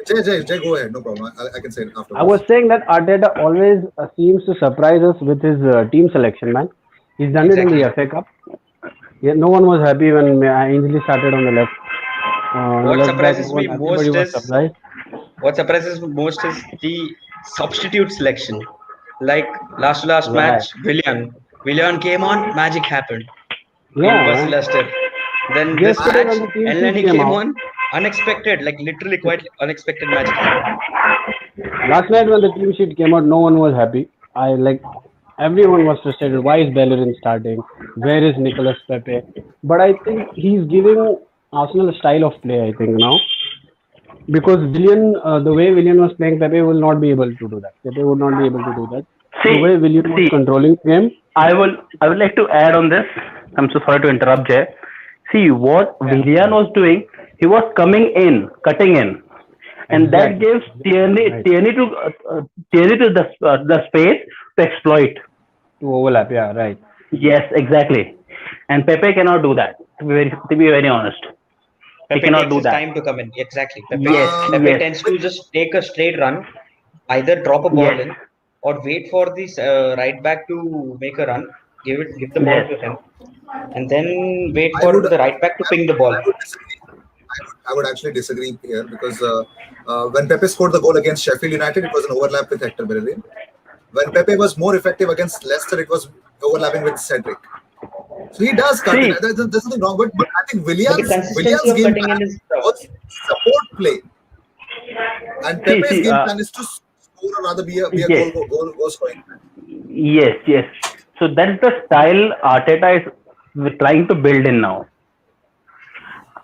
Jay, go ahead. No problem. I can say it afterwards. I was saying that Arteta always seems to surprise us with his team selection, man. He's done it in the FA Cup. Yeah, no one was happy when Ainsley started on the left. What Left back, surprises me everybody most was is surprised. the substitute selection. Like last Right. match, Willian came on, magic happened Yeah, versus man. Leicester. Then this Yesterday match, when the team sheet Elneny came came out, on, unexpected, like literally quite unexpected magic happened. last night when the team sheet came out, no one was happy. Everyone was frustrated. Why is Bellerin starting? Where is Nicolas Pepe? But I think he's giving Arsenal a style of play. I think now because the way Willian was playing, Pepe will not be able to do that. Pepe would not be able to do that. The way Willian was See, controlling the game, I would like to add on this. I'm so sorry to interrupt, Jay. See what Willian was doing. He was coming in, cutting in, and that exactly. gives Right. Tierney to the space to exploit. To overlap. Yeah, right. Yes, exactly. And Pepe cannot do that. To be very honest, he Pepe cannot takes do his that. time to come in. Exactly. Yes, Pepe yes, tends to just take a straight run, either drop a ball yes, in, or wait for this right back to make a run, give the ball yes. to him, and then wait I for would, the right back to ping the ball. I would disagree. I would actually disagree here because when Pepe scored the goal against Sheffield United, it was an overlap with Hector Bellerin. When Pepe was more effective against Leicester, it was overlapping with Cedric. So he does cut in. See, There's nothing wrong with it, but I think But the Willian's consistency of game cutting in plan is was support play, and see, Pepe's see. game plan is to score or rather be a Yes, goal scoring. yes. So that's the style Arteta is trying to build in now.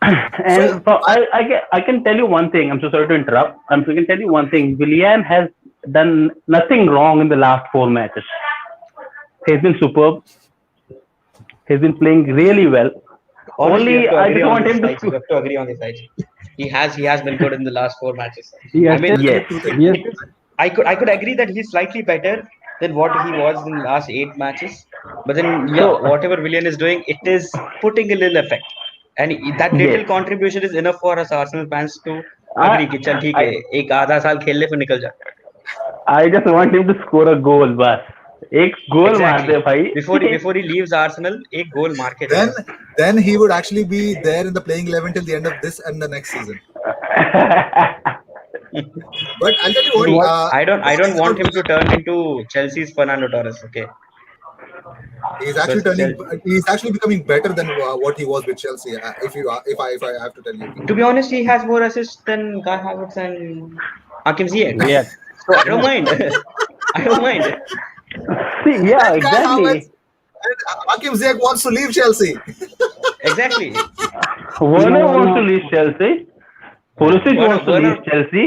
So And so I can tell you one thing. I'm so sorry to interrupt. I can tell you one thing. Willian has done nothing wrong in the last 4 matches. He's been superb. He's been playing really well. Honestly, you Only have to I agree just on want this him side. You to. have to agree on this side. He has been good in the last 4 matches. He I has mean, I'll tell you Yes, two things. Yes. I could agree that he's slightly better than what he was in the last 8 matches. But then, yeah, So whatever Willian is doing, it is putting a little effect, and that little yes, contribution is enough for us Arsenal fans to I agree कि चल ठीक है I एक आधा साल खेलने फिर निकल जा. I just want him to score a goal, बस एक गोल मार Exactly. दे भाई. Before he leaves Arsenal, एक goal मार के Then जाए. then he would actually be there in the playing 11 till the end of this and the next season. But I'll tell you But what. what? I don't Two things want about him to turn into Chelsea's Fernando Torres. Okay, he's actually because he's actually becoming better than what he was with Chelsea. If I have to tell you, to be honest, he has more assists than Kai Havertz and Hakim Ziyech. Yeah. So I don't mind. I don't mind. See, yeah, and Kai Havertz exactly. and Hakim Ziyech wants to leave Chelsea. Exactly. Werner No, wants to no. leave Chelsea. Pulisic wants to Werner, leave Chelsea.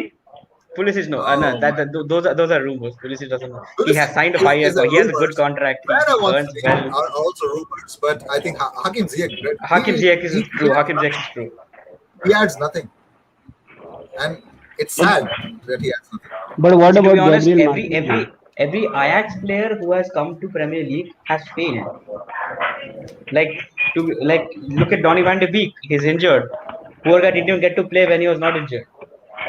Pulisic no, no, those are rumors. Pulisic doesn't know. He Pulisic has signed a is 5-year a contract. He has a good rumors. contract. He Werner wants earns to leave well. are also rumors, but I think Hakim Ziyech, Hakim Ziyech is true. Hakim Ziyech is true. he adds nothing, and it's sad that he adds nothing. But what See, to about be honest, Gabriel every Martinelli? every Ajax player who has come to Premier League has failed. Like look at Donny van de Beek. He's injured. Poor guy didn't even get to play when he was not injured.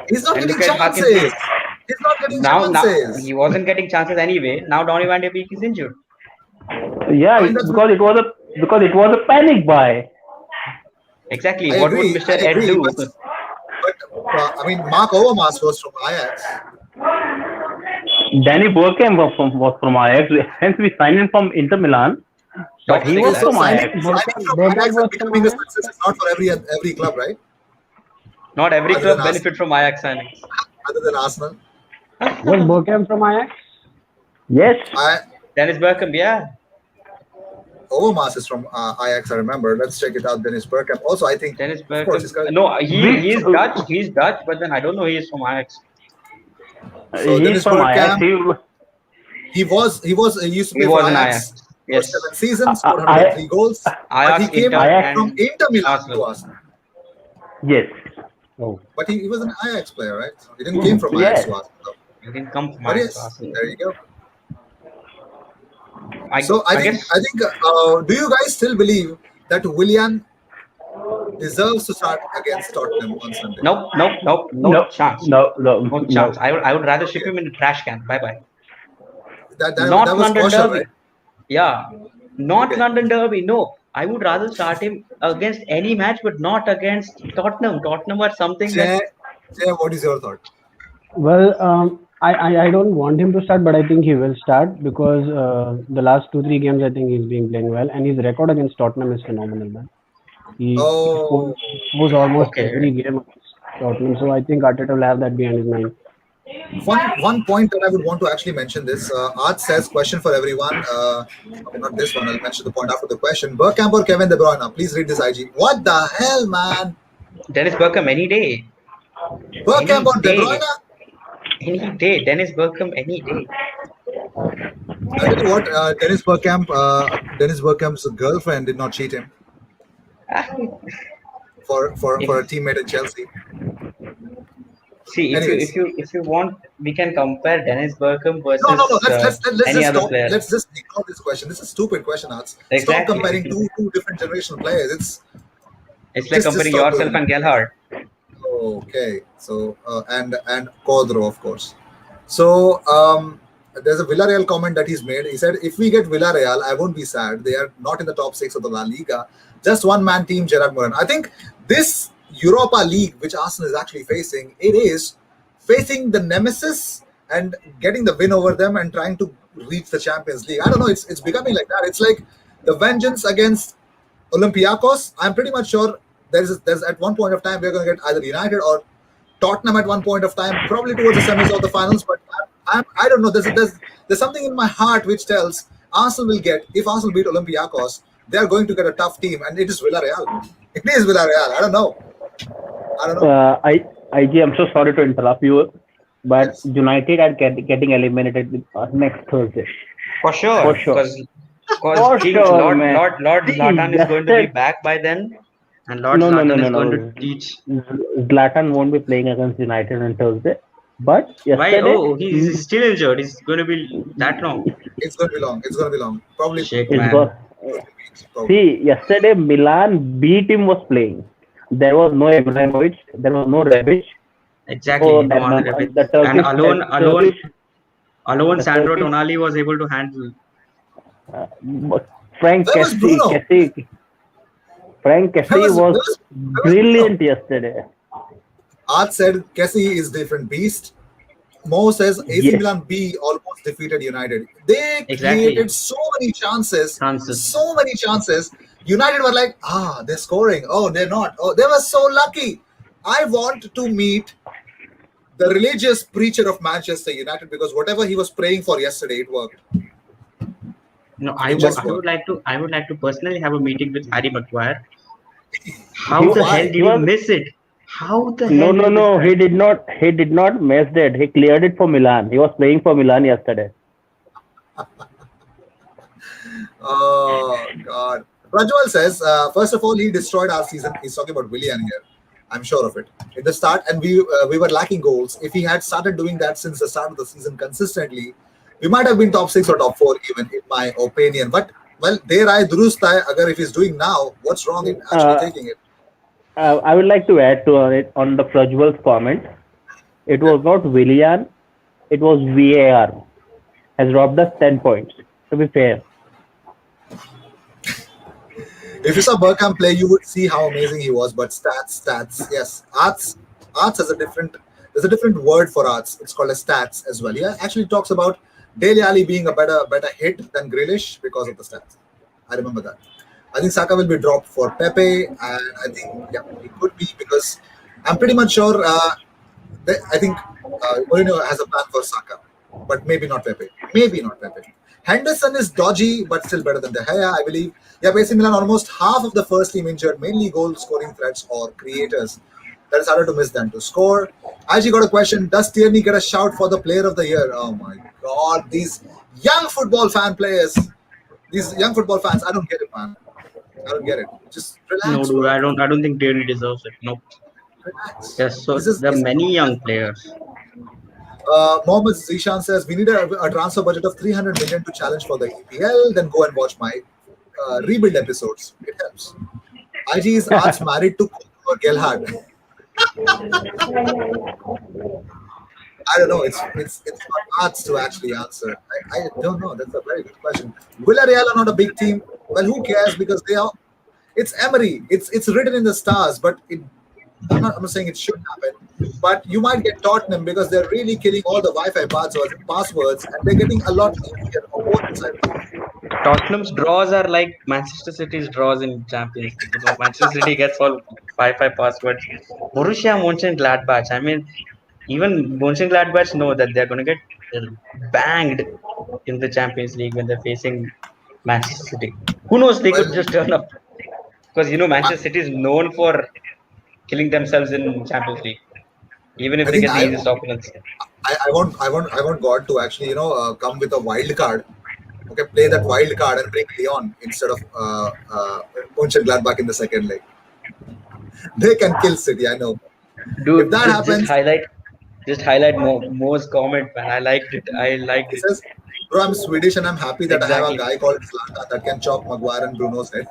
He's not And getting look at Hakim chances. Ziyech. He's not getting Now chances. he wasn't getting chances anyway. Now Donny Van de Beek is injured. Yeah, I mean, that's because it was a panic buy. Exactly. I What would agree. Mr. I Ed agree. do? But I mean, Mark Overmars was from Ajax. Danny Bergkamp was from Ajax. Hence, we signed him from Inter Milan, but Top he six, was So from that's signing, Ajax. signing from Bergkamp Ajax was and from becoming a Ajax. success is not for every club, right? not every Other than club Arsenal. benefit from Ajax signings. Other than Arsenal. Was Bergkamp from Ajax? Yes, I Dennis Bergkamp, yeah. Overmars is from Ajax. I remember. Let's check it out. Dennis Bergkamp. Also, I think, Dennis of course, Bergkamp. he's got. No, we, he's Dutch. He's Dutch, but then I don't know he is from Ajax. So he's Dennis from Ajax. Bergkamp. He used to He play for was in Ajax Ajax. for Yes. 7 seasons, scored I, 103 goals. But Ajax, he came Inter, Ajax, from and Inter Milan to Arsenal. Arsenal. yes, Oh. But he was an Ajax player, right? So he didn't came from Ajax yes. to Arsenal. He didn't come from But Ajax to yes, Arsenal. there you go. I So I think guess do you guys still believe that Willian deserves to start against Tottenham on Sunday? no No, chance. no, no, No chance. no. I would rather ship Okay. him in the trash can. Bye bye. That North was London caution, Derby. right? Yeah. North Okay. London Derby. No. I would rather start him against any match, but not against Tottenham. Tottenham are something that Jay, what is your thought? Well, I don't want him to start, but I think he will start because the last 2 3 games I think he's been playing well, and his record against Tottenham is phenomenal, man. He Oh, scores almost okay. every game against Tottenham, so I think Arteta will have that behind his mind. one point that I would want to actually mention this. Art says question for everyone. Okay, not this one. I'll mention the point after the question. Bergkamp or Kevin De Bruyne? Please read this IG. What the hell, man? Dennis Bergkamp any day. Bergkamp or De Any Bruyne? day. Any day. Dennis Bergkamp any day. I tell you what, Dennis Bergkamp's girlfriend did not cheat him for a If teammate in Chelsea. see Anyways, if you want, we can compare Dennis Bergkamp no. versus Let's any just other stop. player. Let's just ignore this question. This is a stupid question, Arts. Stop Exactly. comparing two different generational players. It's like Just comparing stop yourself doing and it. Gelhardt. Okay. So and Codro, of course. So there's a Villarreal comment that he's made. He said, "If we get Villarreal, I won't be sad. They are not in the top 6 of the La Liga. Just one-man team, Gerard Moran." I think this Europa League, which Arsenal is actually facing, it is facing the nemesis and getting the win over them and trying to reach the Champions League. I don't know. It's becoming like that. It's like the vengeance against Olympiacos. I'm pretty much sure there's at one point of time we're going to get either United or Tottenham at one point of time, probably towards the semis or the finals. But I don't know. There's something in my heart which tells Arsenal will get, if Arsenal beat Olympiacos, they are going to get a tough team, and it is Villarreal. It is Villarreal. I don't know. IG, I'm so sorry to interrupt you, but Yes. United are getting eliminated next Thursday. For sure. For sure. Because King sure, Lord man. Zlatan is going to be back by then. And Lord No. Zlatan is going to teach. Zlatan won't be playing against United on Thursday. But Why? yesterday, Oh, he's still injured. He's going to be that long. It's going to be long. It's going to be long. Probably. Shit, it's man. got. probably. See, yesterday Milan B team was playing. There was no Ibrahimovic. There was no Rebic. Exactly. Oh, No one the and Turkish, alone the Sandro Turkish- Tonali was able to handle. Frank Where was Bruno? Frank Kessie was- was where was brilliant yesterday. Art said Kessie is different beast. Mo says AC Yes. Milan B almost defeated United. They Exactly. created so many chances. Chances. So many chances. United were like, they're scoring. Oh, they're not. Oh, they were so lucky. I want to meet the religious preacher of Manchester United because whatever he was praying for yesterday, it worked. No, It just would like to personally have a meeting with Harry Maguire. How He the was- hell he did he was- miss it? How the No, hell? no, did he no. miss He that? did not miss it. He cleared it for Milan. He was playing for Milan yesterday. Oh, God. Rajwal says, first of all, he destroyed our season. He's talking about Willian here. I'm sure of it. At the start, and we were lacking goals. If he had started doing that since the start of the season consistently, we might have been top 6 or top 4 even, in my opinion. But, well, there I durust hai. Agar if he's doing now, what's wrong in actually taking it? I would like to add to it on the Prajwal's comment. It was not Willian it was VAR has robbed us 10 points. To be fair, If you saw Burkham play, you would see how amazing he was. But stats, yes, arts has a different. There's a different word for arts. It's called as stats as well. He actually talks about Dele Alli being a better hit than Grealish because of the stats. I remember that. I think Saka will be dropped for Pepe, and I think yeah, he could be because I'm pretty much sure. I think Mourinho has a plan for Saka, but maybe not Pepe. Maybe not Pepe. Henderson is dodgy, but still better than De Gea, I believe. Yeah, AC Milan almost half of the first team injured, mainly goal scoring threats or creators. That is harder to miss than to score. I actually got a question. Does Tierney get a shout for the player of the year? Oh my god, these young football fan players, these young football fans, I don't get it, man. I don't get it. Just No, relax, dude, bro. I don't think Tierney deserves it. No. Relax. Yes, so This is there are many young players. Mohammed Zishan says we need a transfer budget of 300 million to challenge for the EPL. Then go and watch my rebuild episodes. It helps. IG is arts married to Gelhard. I don't know. It's not arts to actually answer. I don't know. That's a very good question. Villarreal are not a big team. Well, who cares? Because they are. It's Emery. It's written in the stars, but I'm not saying it should happen. But you might get Tottenham because they're really killing all the Wi-Fi passwords, and they're getting a lot easier on both sides. Tottenham's draws are like Manchester City's draws in Champions League. Manchester City gets all Wi-Fi passwords. Borussia Mönchengladbach. I mean, even Mönchengladbach know that they're going to get banged in the Champions League when they're facing Manchester City. Who knows? They could Well, just turn up because Manchester City is known for killing themselves in Champions League, even if I they think get the easiest opponents. I want God to actually come with a wild card. Okay, play that wild card and bring Leon instead of Mönchengladbach in the second leg. They can kill City. I know. If Dude, that happens, just highlight Mo's comment, man. I liked it. I liked he it. says, "Bro, I'm Swedish and I'm happy that I have a Exactly. guy called Zlatan that can chop Maguire and Bruno's head."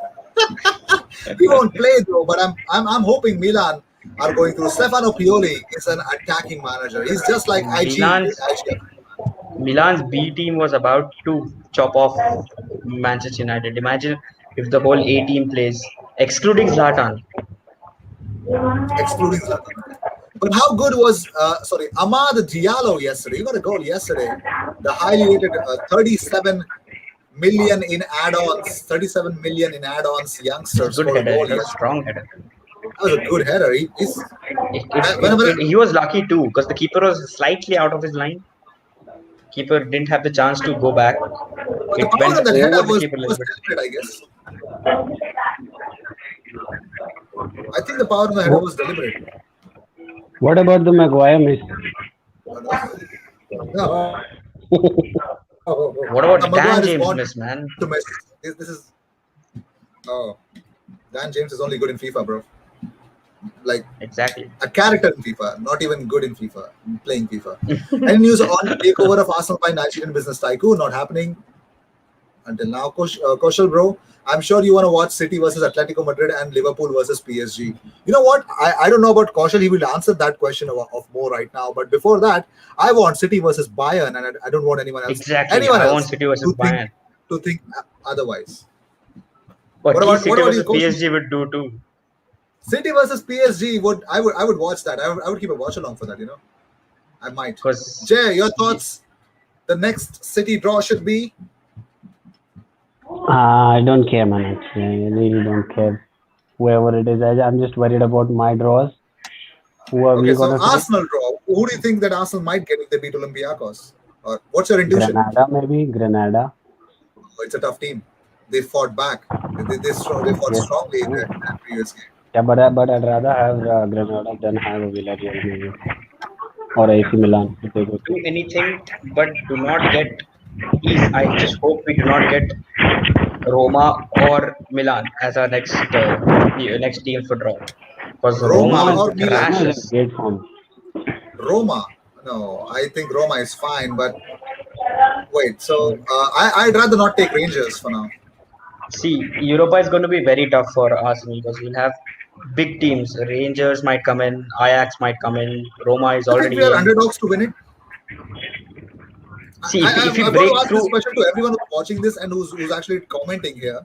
He won't play though, but I'm hoping Milan are going through. Stefano Pioli is an attacking manager. He's just like IG. Milan's Milan's B team was about to chop off Manchester United. Imagine if the whole A team plays, excluding Zlatan. Excluding Zlatan. But how good was Amad Diallo yesterday? He got a goal yesterday. The highly rated 37 million in add-ons, 37 million in add-ons youngster Good scored a header. goal It was a yesterday. strong header. That was a good header. Whenever He was lucky too because the keeper was slightly out of his line. Keeper didn't have the chance to go back. the It power went of that over header the was, keeper a little was bit. deliberate, I guess. I think the power of the header was deliberate. What about the Maguire miss? No. What about Maguire Dan is James born miss, man? to miss. This is Dan James is only good in FIFA, bro. Like Exactly. a character in FIFA, not even good in FIFA, playing FIFA. Any news on takeover of Arsenal by Nigerian business tycoon? Not happening until now. Kaushal, bro, I'm sure you want to watch City versus Atletico Madrid and Liverpool versus PSG. You know what? I don't know about Kaushal. He will answer that question of more right now. But before that, I want City versus Bayern, and I don't want anyone Exactly. I want else City versus to think Bayern. otherwise. But What at about least City what about you, versus Kaushal? PSG would do too. City versus PSG I would watch that. I would keep a watch along for that. I might. Because Jay, your thoughts? The next City draw should be. I don't care, man. Actually, I really don't care. Whoever it is, I'm just worried about my draws. Who are Okay, we so gonna take? Arsenal draw. Who do you think that Arsenal might get if they beat Olympiacos? Or what's your intuition? Granada, maybe Granada. Oh, it's a tough team. They fought back. They fought Yes. strongly in the previous game. Yeah, but I'd rather have Granada than have a Villarreal maybe or AC Milan if they go to. do anything, but do not get. Please, I just hope we do not get Roma or Milan as our next team for draw. Because Roma Roma or Milan? Roma is in crashes. great form. Roma. No, I think Roma is fine. But wait, so I'd rather not take Rangers for now. See, Europa is going to be very tough for Arsenal because we'll have big teams. Rangers might come in, Ajax might come in, Roma is I think we already are in. underdogs to win it. See, if we I'm going to break ask this through, question to everyone who's watching this and who's actually commenting here.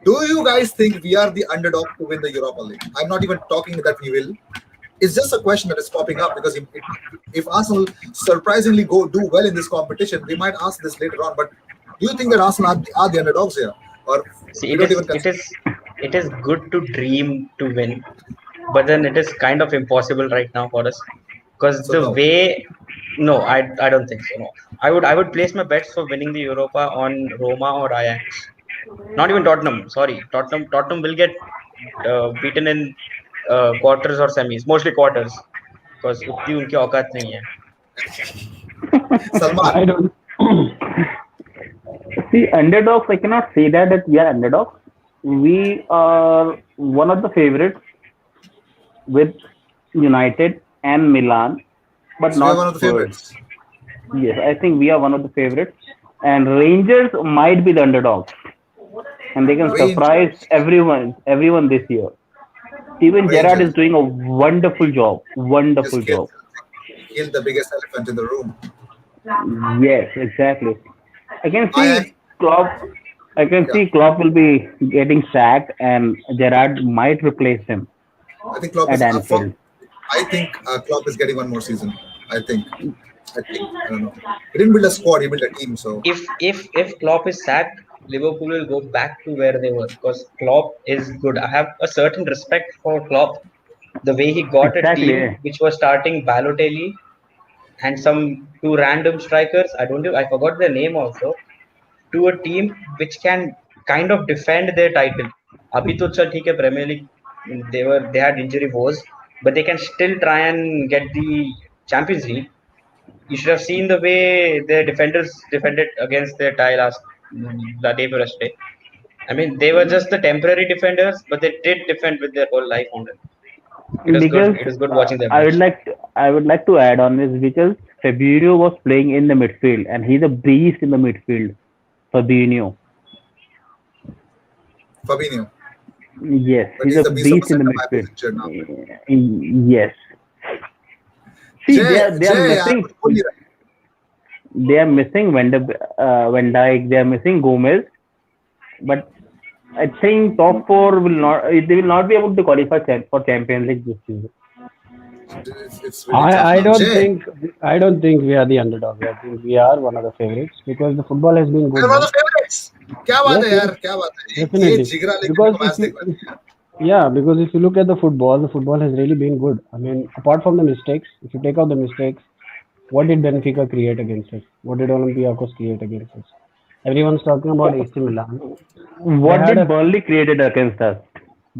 Do you guys think we are the underdog to win the Europa League? I'm not even talking that we will. It's just a question that is popping up because if Arsenal surprisingly do well in this competition, we might ask this later on. But do you think that Arsenal are the underdogs here, or see, we it don't is even it consider? is it is good to dream to win, but then it is kind of impossible right now for us because So the no. way. No, I don't think so. No, I would place my bets for winning the Europa on Roma or Ajax. Not even Tottenham. Sorry, Tottenham will get beaten in quarters or semis, mostly quarters, because उतनी उनकी औकात नहीं है. Salman, I don't. See, underdogs, I cannot say that we are underdogs. We are one of the favorites with United and Milan, but so we are one of not the Spurs. favorites. Yes, I think we are one of the favorites. And Rangers might be the underdogs, and they can surprise Rangers, everyone this year. Steven Gerrard is Rangers, doing a wonderful job. just Wonderful killed, job. killed the biggest elephant in the room. Yes, exactly. I can I see Klopp. I can Yeah, see Klopp will be getting sacked, and Gerrard might replace him I think Klopp at is up for. Anfield. I think Klopp is getting one more season. I think. I don't know. He didn't build a squad. He built a team. So If Klopp is sacked, Liverpool will go back to where they were because Klopp is good. I have a certain respect for Klopp. The way he got a team Exactly. which was starting Balotelli and some two random strikers. I don't know. I forgot their name also. To a team which can kind of defend their title. अभी तो चल ठीक है Premier League they had injury woes, but they can still try and get the Champions League. You should have seen the way their defenders defended against their tie the day for yesterday. I mean, they were just the temporary defenders, but they did defend with their whole life on it. It was good. Because It was good watching their I would match. like to add on this because Fabinho was playing in the midfield, and he's a beast in the midfield. Fabinho. Fabinho, Yes, but he's he's a the beast of a beast in the centre back who's midfield. injured now. Yes. See, they are Jay, I missing would fully right. Van Dijk, they are missing Gomez, but I think top four will not they will not be able to qualify for Champions League this season. It's really tough I now. don't Jay, think. I don't think we are the underdog. I think we are one of the favorites because the football has been you're good, one of man. the favorites. क्या बात Yes, है yes, यार क्या बात है ये definitely. जिगरा लेके Because देखो मैच देख रहे हैं yeah, because if you look at the football has really been good. I mean, apart from the mistakes, if you take out the mistakes, what did Benfica create against us? What did Olympiacos create against us? Everyone's talking about AC Milan. They What had did a Burnley created against us?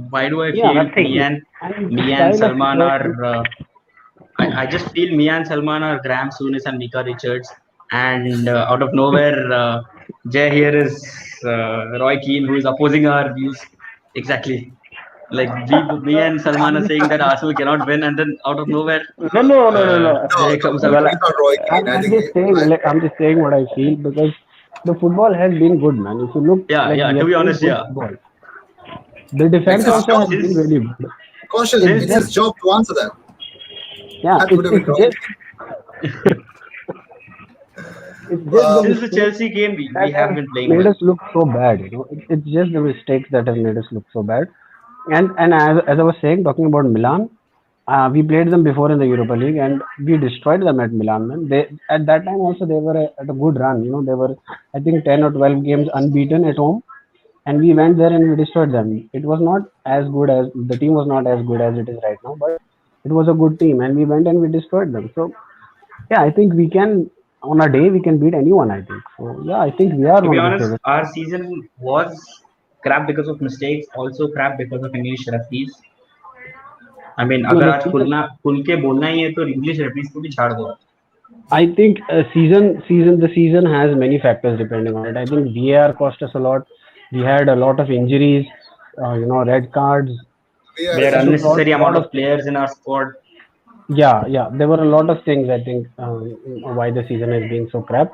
Why do I yeah, feel Nothing. and the Me and style of Salman football. are I just feel me and Salman are Graham Souness and Mika Richards, and out of nowhere, Jay here is Roy Keane, who is opposing our views exactly. Like me and Salman are saying that Arsenal cannot win, and then out of nowhere, No, no, no, no, no. no Jay no comes out. Well, he's not Roy Keane I I'm think just saying, I, like, I'm just saying what I feel because the football has been good, man. If you look, Yeah, like, yeah. we To have be played honest, good yeah. football. The defense it's his also job has been Since really good. Kaushal It's it's since his just, job to answer that yeah, that would have been Roy just, Keane it's just the since the mistakes Chelsea game, we that have have been playing made well. us look so bad. It's just the mistakes that have made us look so bad. And as I was saying, talking about Milan, we played them before in the Europa League, and we destroyed them at Milan. Man, they at that time also they were at a good run. They were, I think, 10 or 12 games unbeaten at home, and we went there and we destroyed them. It was not as good as the team was not as good as it is right now, but it was a good team, and we went and we destroyed them. So yeah, I think we can on a day we can beat anyone. I think so. Yeah, I think we are To be one of the honest, favorites. our season was crap because of mistakes, also crap because of English referees. I mean, No, अगर the आज season. खुल के बोलना ही है तो English referees को भी छाड़ दो. I think the season has many factors depending on it. I think VAR cost us a lot. We had a lot of injuries, red cards. we are There are There were unnecessary lot amount of of players in our squad. yeah. There were a lot of things. I think why the season has been so crap.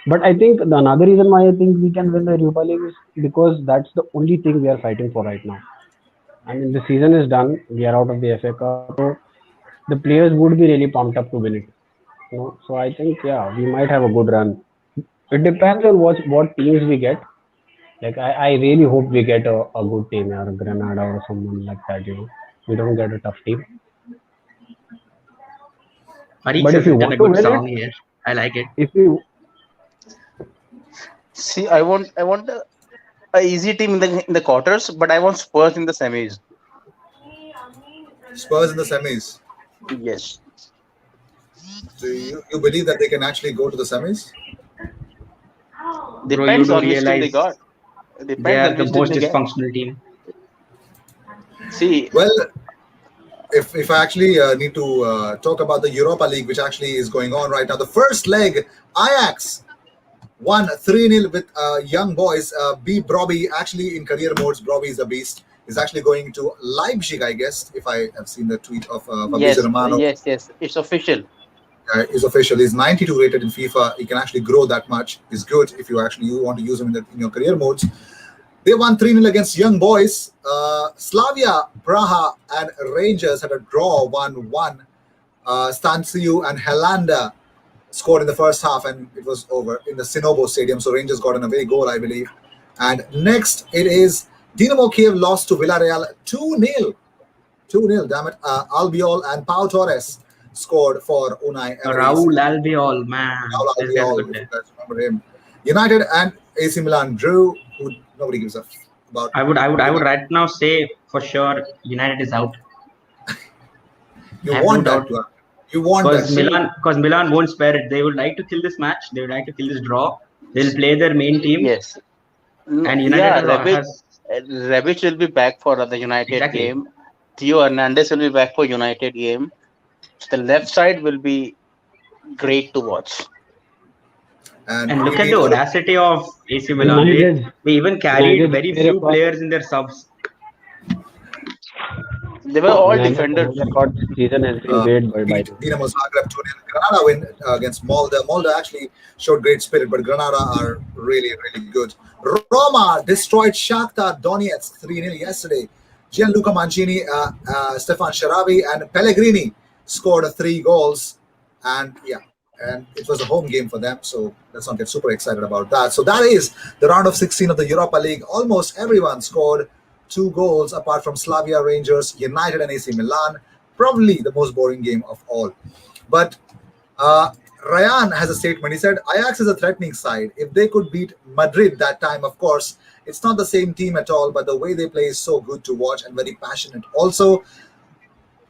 But I think another reason why I think we can win the Europa League is because that's the only thing we are fighting for right now. I mean, the season is done. We are out of the FA Cup, so the players would be really pumped up to win it. So I think yeah, we might have a good run. It depends on what teams we get. Like I really hope we get a good team or Granada or someone like that. We don't get a tough team. Parik's But if has you written a want to good win it, song here. I like it. if you See, I want a easy team in the quarters, but I want Spurs in the semis. Spurs in the semis. Yes. Do you believe that they can actually go to the semis? Bro, you Depends do on which team they realize got. they Depends are on the which team most they get. dysfunctional team. See, Well, if I actually need to talk about the Europa League, which actually is going on right now, the first leg, Ajax won 3-0 with young boys. B. Brobbey, actually in career modes, Brobbey is a beast. Is actually going to Leipzig, I guess, if I have seen the tweet of Fabrizio yes, Romano. yes, it's official. Is official. He's 92 rated in FIFA. He can actually grow that much. Is good if you want to use him in your career modes. They won 3-0 against Young Boys. Slavia, Praha, and Rangers had a draw 1-1. Stanciu and Helanda scored in the first half, and it was over in the Sinobo Stadium. So Rangers got an away goal, I believe. And next, it is Dinamo Kiev lost to Villarreal 2-0. 2-0, damn it. Albiol and Pau Torres scored for Unai Emery's Raul Albiol, man. Raul This guy's Albiol, good if you there. guys remember him. United and AC Milan drew. Who nobody gives a about. I would right now say for sure United is out. You I have want no that doubt. to happen. You want that. Because Milan won't spare it. They would like to kill this match. They would like to kill this draw. They'll play their main team, Yes. No, and United yeah, has Rebic will be back for the United exactly. game. Theo Hernandez will be back for United game. The left side will be great to watch. And we look at need the to look. audacity of AC Milan. United's They even carried United's very away few record players in their subs. They were all United's defenders. away record this season has been great by Beat Dinamo Zagreb 2-0. Granada win against Molde. Molde actually showed great spirit, but Granada are really, really good. Roma destroyed Shakhtar Donetsk 3-0 yesterday. Gianluca Mancini, Stefan Sharabi, and Pellegrini scored 3 goals. And it was a home game for them, so let's not get super excited about that. So that is the round of 16 of the Europa League. Almost everyone scored 2 goals apart from Slavia, Rangers, United, and AC Milan. Probably the most boring game of all. But Ryan has a statement. He said, Ajax is a threatening side. If they could beat Madrid that time, of course, it's not the same team at all, but the way they play is so good to watch and very passionate. Also,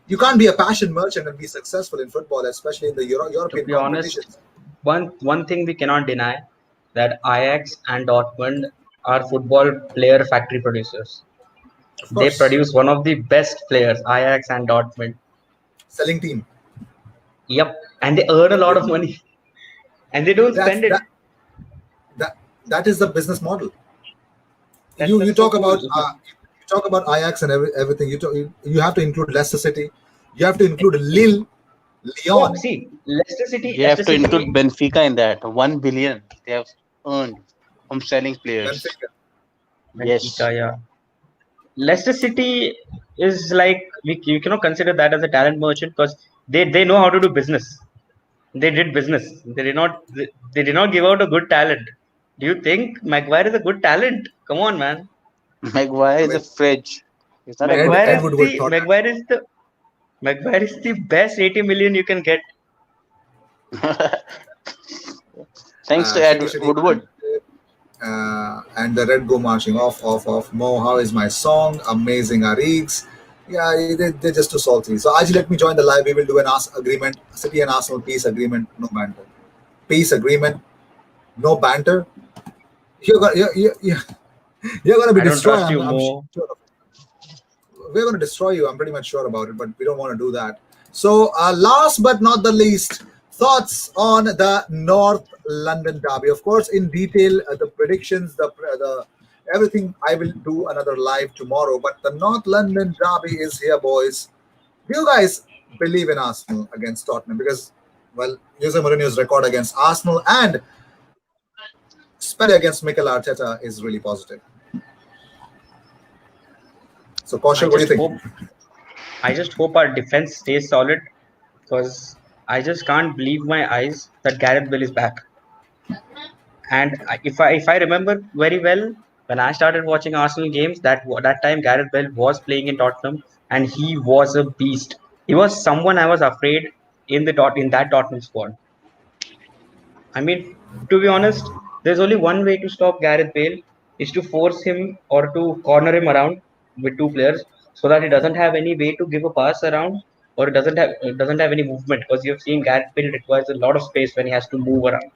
you can't be a passion merchant and be successful in football, especially in the European To be honest, competitions. one thing we cannot deny that Ajax and Dortmund are football player factory producers. Of They course, produce one of the best players, Ajax and Dortmund. selling team. Yep, and they earn a lot of money, and they don't That's spend it. that is the business model. That's You so talk about cool. you talk about Ajax and everything. You have to include Leicester City. You have to include Lille, Oh, Lyon. see, Leicester City. You have Leicester to include City. Benfica in that. 1 billion they have earned from selling players. Benfica. Yes. Benfica, yeah. Leicester City is like you cannot consider that as a talent merchant because they know how to do business. They did business. They did not give out a good talent. Do you think Maguire is a good talent? Come on, man. Maguire I is a mean, fridge. He's not a good Ed talent. Woodward thought that. Maguire is the best 80 million you can get. Thanks to City, Ed City, Woodward. and the Red go marching off. Mo, how is my song? Amazing, Arigs. Yeah, they're just too salty. So, Aji, let me join the live. We will do an agreement. City and Arsenal peace agreement, no banter. Peace agreement, no banter. You're gonna be I don't destroyed. trust you, I'm Mo. sure of it. We're going to destroy you. I'm pretty much sure about it, but we don't want to do that. So, last but not the least, thoughts on the North London derby. Of course, in detail, the predictions, the everything. I will do another live tomorrow. But the North London derby is here, boys. Do you guys believe in Arsenal against Tottenham? Because, well, Jose Mourinho's record against Arsenal and especially against Mikel Arteta is really positive. So, Kaushal, what do you think? I just hope our defense stays solid because I just can't believe my eyes that Gareth Bale is back. And if I remember very well, when I started watching Arsenal games, that time Gareth Bale was playing in Tottenham, and he was a beast. He was someone I was afraid in that Tottenham squad. I mean, to be honest, there's only one way to stop Gareth Bale is to force him or to corner him around with two players so that he doesn't have any way to give a pass around or it doesn't have any movement, because you've seen Gareth Bale requires a lot of space when he has to move around.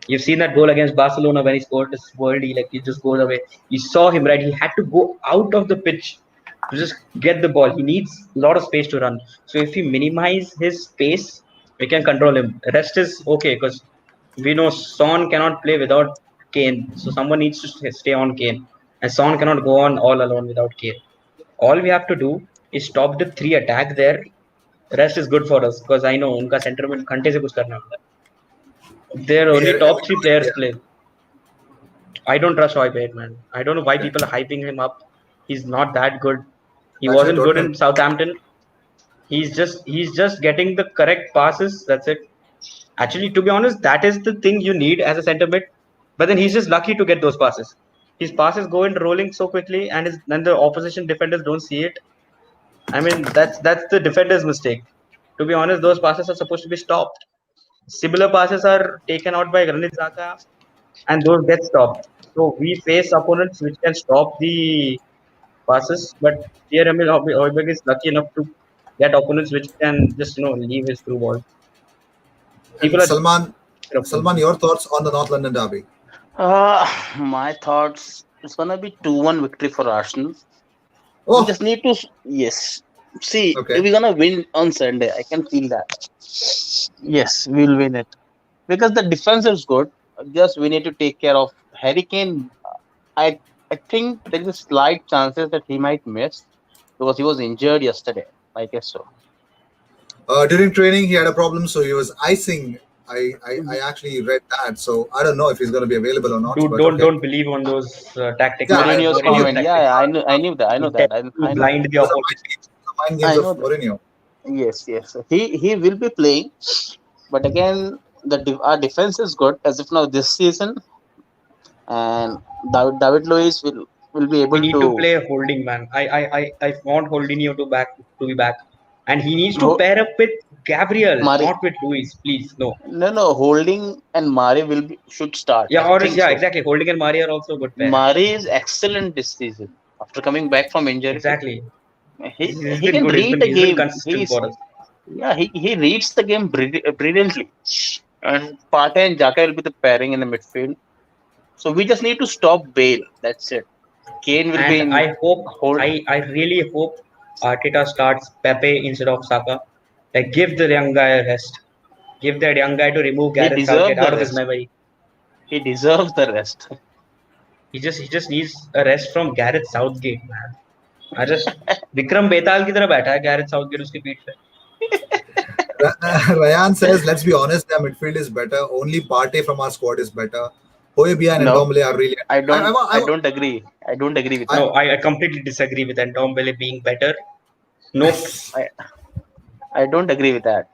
You've seen that goal against Barcelona when he scored this worldie, like he just goes away. You saw him, right? He had to go out of the pitch to just get the ball. He needs a lot of space to run. So if we minimize his space, we can control him. The rest is okay because we know Son cannot play without Kane. So someone needs to stay on Kane. And Son cannot go on all alone without Kane. All we have to do is stop the three attack there. Rest is good for us because I know उनका center में घंटे से कुछ करना होता है. Their only Yeah, top three players yeah. play. I don't trust Roy Bate, man. I don't know why people are hyping him up. He's not that good. He Actually, wasn't good Tottenham. in Southampton. He's just getting the correct passes. That's it. Actually, to be honest, that is the thing you need as a centre mid. But then he's just lucky to get those passes. His passes go in rolling so quickly, and the opposition defenders don't see it. I mean, that's the defender's mistake. To be honest, those passes are supposed to be stopped. Similar passes are taken out by Granit Xhaka, and those get stopped. So we face opponents which can stop the passes, but here Emil Højbjerg is lucky enough to get opponents which can just leave his through ball. People And are Salman, your thoughts on the North London derby? My thoughts, it's gonna be 2-1 victory for Arsenal. We Oh, just need to, yes. See, okay. we're gonna win on Sunday. I can feel that. Yes, we'll win it because the defense is good. Just we need to take care of Harry Kane. I I think there is a slight chances that he might miss because he was injured yesterday. I guess so. During training, he had a problem, so he was icing. I actually read that, so I don't know if he's going to be available or not. dude, But don't okay. don't believe on those tactics, Yeah, man. Mourinho's Mourinho's comment. tactics. Yeah, I knew that. I He know tends that. to I know blind that. the Those are opposition. mind I games of know that. Mourinho. Yes. He will be playing, but again, our defense is good as if now this season, and David Luiz will be We able need to to play holding, man. I want Holdinho to be back, and he needs to hold pair up with Gabriel, Mari. not with Luis. Please, no. No, Holding and Mari should start. I think Yeah, so. exactly. Holding and Mari are also a good pair. Mari is excellent this season after coming back from injury. Exactly. He's He been can good. read the He's been game. consistent for us. He reads the game brilliantly. And Partey and Xhaka will be the pairing in the midfield. So we just need to stop Bale. That's it. Kane will be And in hold. I really hope Arteta starts Pepe instead of Saka. Like, give the young guy a rest. Give that young guy to remove He Gareth Southgate deserves the out of his rest. memory. He deserves the rest. He just needs a rest from Gareth Southgate, man. I just Vikram बेताल की तरह बैठा है Gareth Southgate उसकी पीठ पे. Ryan says, let's be honest, their midfield is better. Only Partey from our squad is better. Hoybier and No, Ndombele are really. I I, don't. I, I I, don't agree. I don't agree with I, that. No, I completely disagree with Ndombele being better. Nope. I don't agree with that.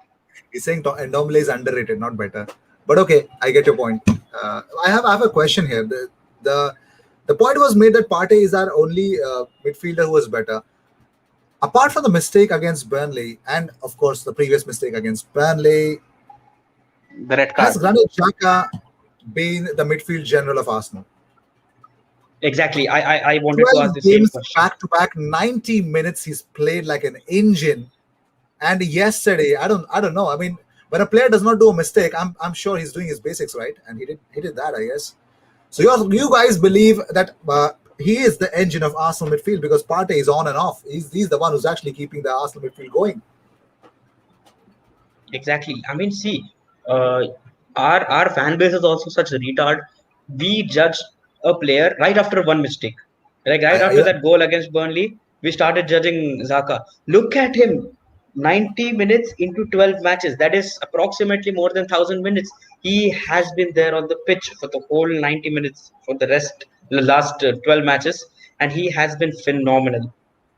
he's saying Ndombele is underrated, not better. But okay, I get your point. I have a question here. The point was made that Partey is our only midfielder who is better. Apart from the mistake against Burnley, and of course the previous mistake against Burnley, The red has card. Granit Xhaka been the midfield general of Arsenal? Exactly. I wanted to 12 ask the same games question. back to back, 90 minutes. He's played like an engine. And yesterday, I don't know. I mean, when a player does not do a mistake, I'm sure he's doing his basics right, and he did that, I guess. So you guys believe that he is the engine of Arsenal midfield because Partey is on and off. He's the one who's actually keeping the Arsenal midfield going. Exactly. I mean, see, uh, our fan base is also such a retard. We judge a player right after one mistake. Like right after Yeah. that goal against Burnley, we started judging Zaka. Look at him, 90 minutes into 12 matches. That is approximately more than 1,000 minutes. He has been there on the pitch for the whole 90 minutes for the last 12 matches, and he has been phenomenal.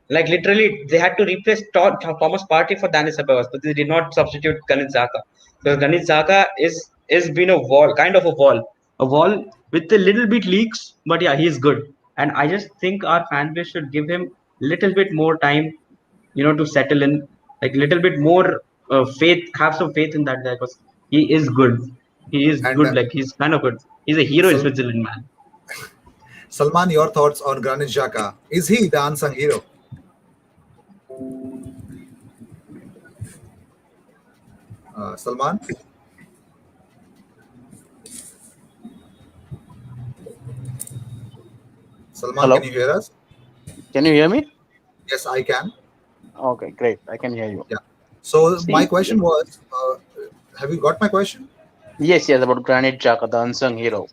Like literally, they had to replace Thomas Partey for Dani Ceballos, but they did not substitute Granit Xhaka. So Granit Xhaka is been a wall, kind of a wall. a wall with a little bit leaks, but yeah, he's good. And I just think our fan base should give him little bit more time, to settle in, like little bit more faith, have some faith in that guy because he is good. He is And good, like he's kind of good. He's a hero in Switzerland, man. Salman, your thoughts on Granit Xhaka? Is he the unsung hero? Salman? Salman, Hello, can you hear us? can you hear me? Yes, I can. Okay, great. I can hear you. Yeah. So my See, question was, have you got my question? yes, about Granit Xhaka, the unsung hero.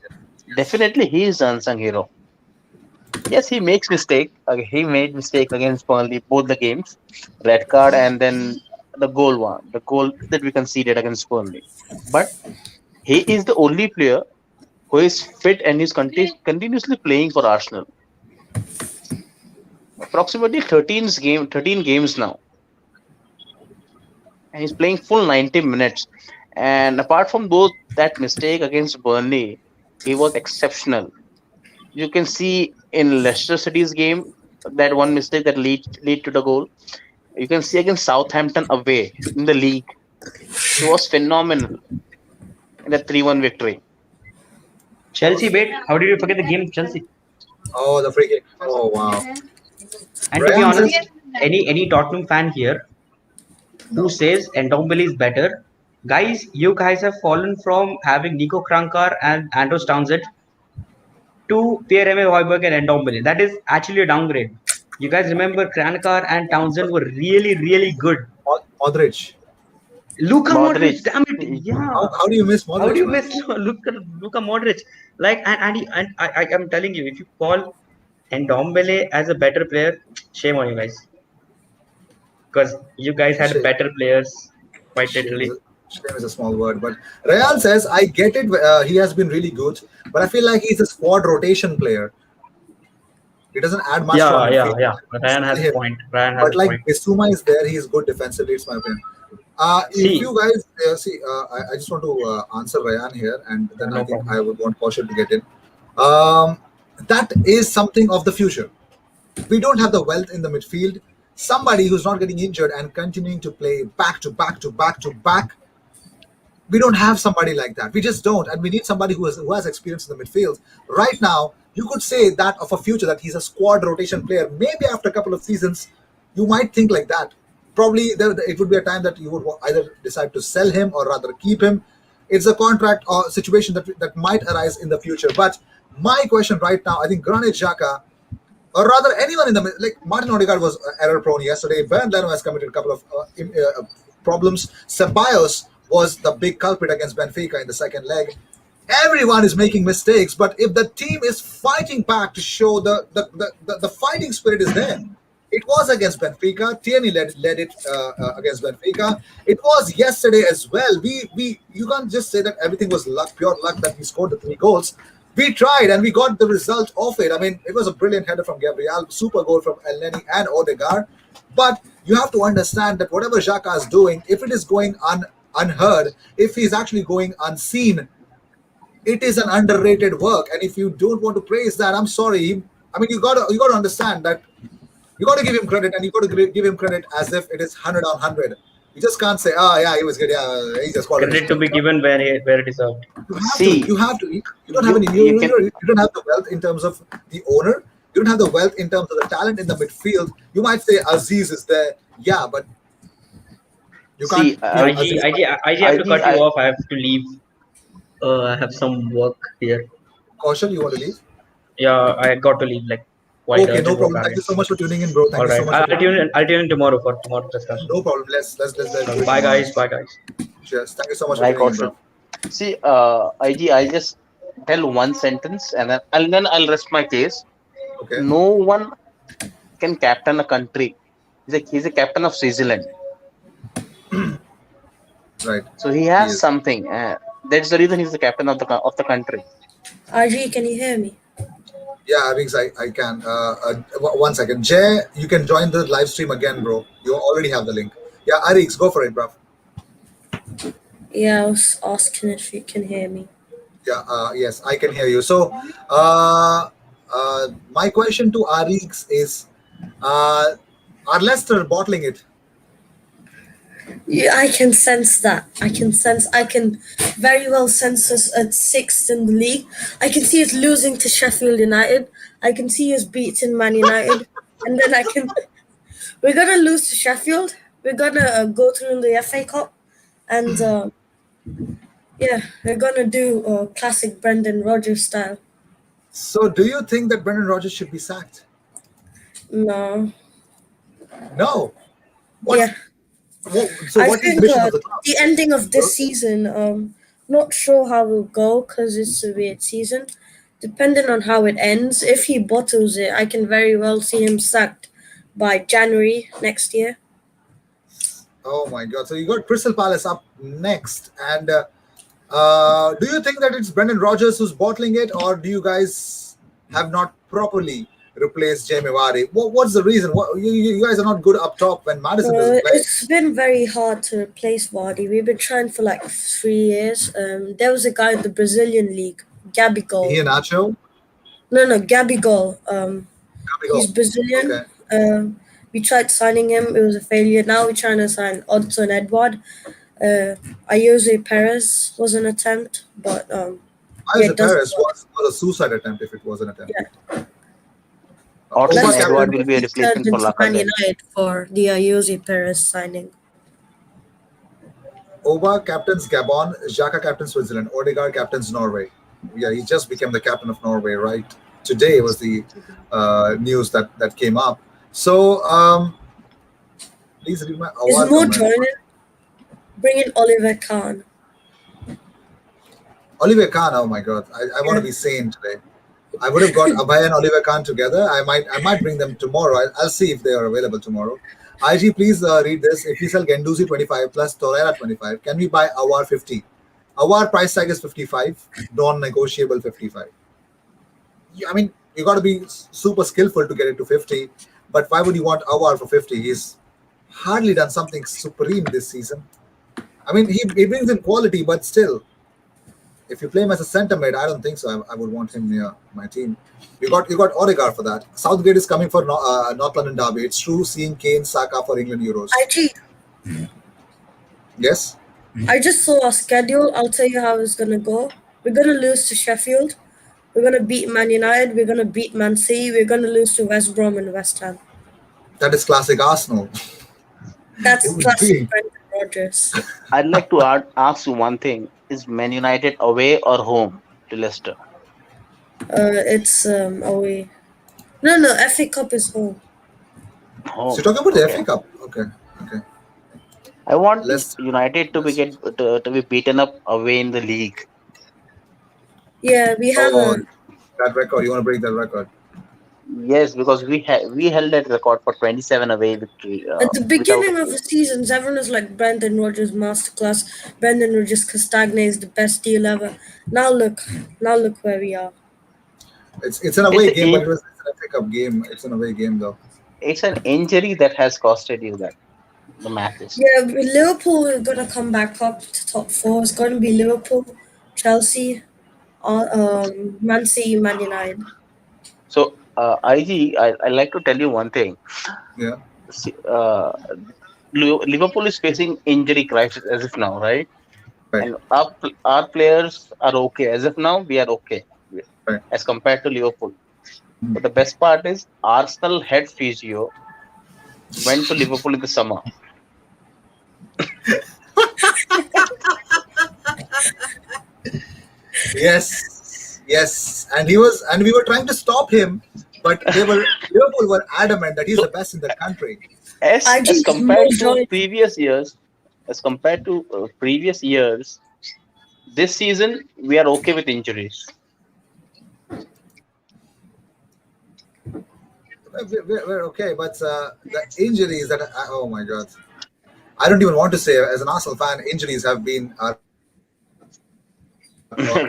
Definitely, he is the unsung hero. Yes, he makes mistake. He made mistake against Burnley both the games, red card and then the goal that we conceded against Burnley. But he is the only player who is fit and is continuously playing for Arsenal. Approximately 13 games now, and he's playing full 90 minutes. And apart from those that mistake against Burnley, he was exceptional. You can see in Leicester City's game that one mistake that lead to the goal. You can see against Southampton away in the league. He was phenomenal in the 3-1 victory. Chelsea, wait, how did you forget the game of Chelsea? Oh, the free kick. Oh, wow. And to be Ryan honest, says, any Tottenham fan here who says Ndombele is better, guys, you guys have fallen from having Nico Krankar and Andros Townsend to Pierre-Emile Højbjerg and Ndombele. That is actually a downgrade. You guys remember Krankar and Townsend were really, really good. Modric. Luka Modric, Modric, damn it, yeah. How do you miss How do Modric, you man? miss Luka Modric? Like, and I am telling you, if you call Ndombele as a better player, shame on you guys. Because you guys had Shame, better players, quite shame, is literally. a, shame is a small word. But Real says, I get it. He has been really good. But I feel like he's a squad rotation player. He doesn't add much to our Yeah, yeah, midfield. yeah. Ryan Sell has a him. point. Ryan has But a like point. Bissouma is there, he is good defensively. It's my opinion. If See, you guys see, I just want to answer Ryan here, and then I no think problem. I would want Kaushal to get in. Um, that is something of the future. We don't have the wealth in the midfield. Somebody who's not getting injured and continuing to play back to back to back to back. We don't have somebody like that. We just don't, and we need somebody who has experience in the midfield. Right now, you could say that of a future that he's a squad rotation player. Maybe after a couple of seasons, you might think like that. Probably it would be a time that you would either decide to sell him or rather keep him. It's a contract or situation that might arise in the future. But my question right now, I think Granit Xhaka or rather anyone in the like Martin Odegaard was error prone yesterday. Bernd Leno has committed a couple of problems. Ceballos was the big culprit against Benfica in the second leg. Everyone is making mistakes, but if the team is fighting back to show the fighting spirit is there. It was against Benfica. Tierney led it against Benfica. It was yesterday as well. We you can't just say that everything was luck, pure luck that we scored the 3 goals. We tried and we got the result of it. I mean, it was a brilliant header from Gabriel, super goal from Elneny and Odegaard. But you have to understand that whatever Xhaka is doing, if it is going unheard, if he's actually going unseen, it is an underrated work. And if you don't want to praise that, I'm sorry. I mean, you got to understand that you got to give him credit, and you got to give him credit as if it is 100 on 100. You just can't say, "Oh yeah, he was good. Yeah, he just quality." Credit to be given where it deserved. You have to. see, You have to. You don't have you any. you can You don't have the wealth in terms of the owner. You don't have the wealth in terms of the talent in the midfield. You might say Aziz is there, yeah, but you can't see. keep IG, Aziz. IG, IG, have to IG, cut you off. I have to leave. I have some work here. Kaushal, you want to leave? Yeah, I got to leave like quite Okay, no urgent work. problem. Thank you so much for tuning in, bro. Thank All you so right, much for tuning in. I'll tune in tomorrow for tomorrow's discussion. No problem. Let's do it Bye tomorrow. guys. Bye guys. Cheers. Thank you so much for Right, tuning in, Kaushal. bro. See, IG, I just tell one sentence and then I'll rest my case. Okay. No one can captain a country. He's a captain of Switzerland, Right. so he He has is. something. That's the reason he's the captain of the country. RG, can you hear me? Yeah, Avix, I can. 1 second. Jay, you can join the live stream again, bro. You already have the link. Yeah, Arix, go for it, bro. Yeah, I was asking if you can hear me. Yeah, yes, I can hear you. So, my question to Arix is, uh, are Leicester bottling it? Yeah, I can sense that. I can very well sense us at sixth in the league. I can see us losing to Sheffield United. I can see us beating Man United. And then we're going to lose to Sheffield. We're going to go through in the FA Cup. And yeah, we're going to do classic Brendan Rodgers style. So, do you think that Brendan Rodgers should be sacked? No. No. What? Yeah. So, I what is the think mission of the club? the ending of this season, not sure how it'll go because it's a weird season. Depending on how it ends, if he bottles it, I can very well see him sacked by January next year. Oh my God! So you got Crystal Palace up next, and do you think that it's Brendan Rodgers who's bottling it, or do you guys have not properly replaced Jamie Vardy? What's the reason? You guys are not good up top when Madison doesn't play. It's been very hard to replace Vardy. We've been trying for like 3 years. There was a guy in the Brazilian league, Gabigol. Iheanacho? No, Gabigol. He's Gabigol. Brazilian. Okay. We tried signing him. It was a failure. Now we're trying to sign Odson Edward. Ayose Perez was an attempt, but Ayose Perez was a suicide attempt if it was an attempt. Yeah. Odson Let's Edward will be a replacement for Man Lacazette. United for the Ayose Perez signing. Oba captains Gabon, Xhaka captains Switzerland, Odegaard captains Norway. Yeah, he just became the captain of Norway, right? Today was the news that came up. So, please read my Is award Mo comment. joining? Bring in Oliver Kahn. Oliver Kahn, oh my God, I want to be sane today. I would have got Abhay and Oliver Kahn together. I might bring them tomorrow. I'll see if they are available tomorrow. IG, please read this. If we sell Genduzi 25 plus Torreira 25, can we buy Awar 50? Awar price tag is 55, non-negotiable 55. I mean, you got to be super skillful to get it to 50. But why would you want Awar for 50? He's hardly done something supreme this season. I mean, he brings in quality, but still, if you play him as a centre mid, I don't think so. I would want him near my team. You got Odegaard for that. Southgate is coming for North London derby. It's true seeing Kane, Saka for England Euros. IG, Yes? I just saw our schedule. I'll tell you how it's gonna go. We're gonna lose to Sheffield. We're gonna beat Man United. We're gonna beat Man City. We're gonna lose to West Brom and West Ham. That is classic Arsenal. That's Who's classic being? Brendan Rodgers. I'd like to ask you one thing: is Man United away or home to Leicester? It's away. No, FA Cup is home. Home. So you're talking about the Okay. FA Cup. Okay. I want Leicester. United to be beaten up away in the league. Yeah, we have Oh, that record. You want to break that record? Yes, because we held that record for 27 away victory. at the beginning of the seasons, everyone was like Brendan Rodgers masterclass. Brendan Rodgers Castagne is the best deal ever. Now look where we are. It's an away It's game, a- but it's an FA Cup game. It's an away game though. It's an injury that has costed you the matches. Yeah, Liverpool are gonna come back up to top four. It's gonna be Liverpool, Chelsea, Man City, Man United. So, IG, I like to tell you one thing. Yeah. See, Liverpool is facing injury crisis as of now, right? Right. And our players are okay as of now. We are okay Right. as compared to Liverpool. But the best part is Arsenal head physio went to Liverpool in the summer. Yes, and we were trying to stop him, but Liverpool were adamant that he's the best in the country. As IG compared to joined. previous years, this season we are okay with injuries. We're okay, but the injuries that oh my God, I don't even want to say as an Arsenal fan, injuries have been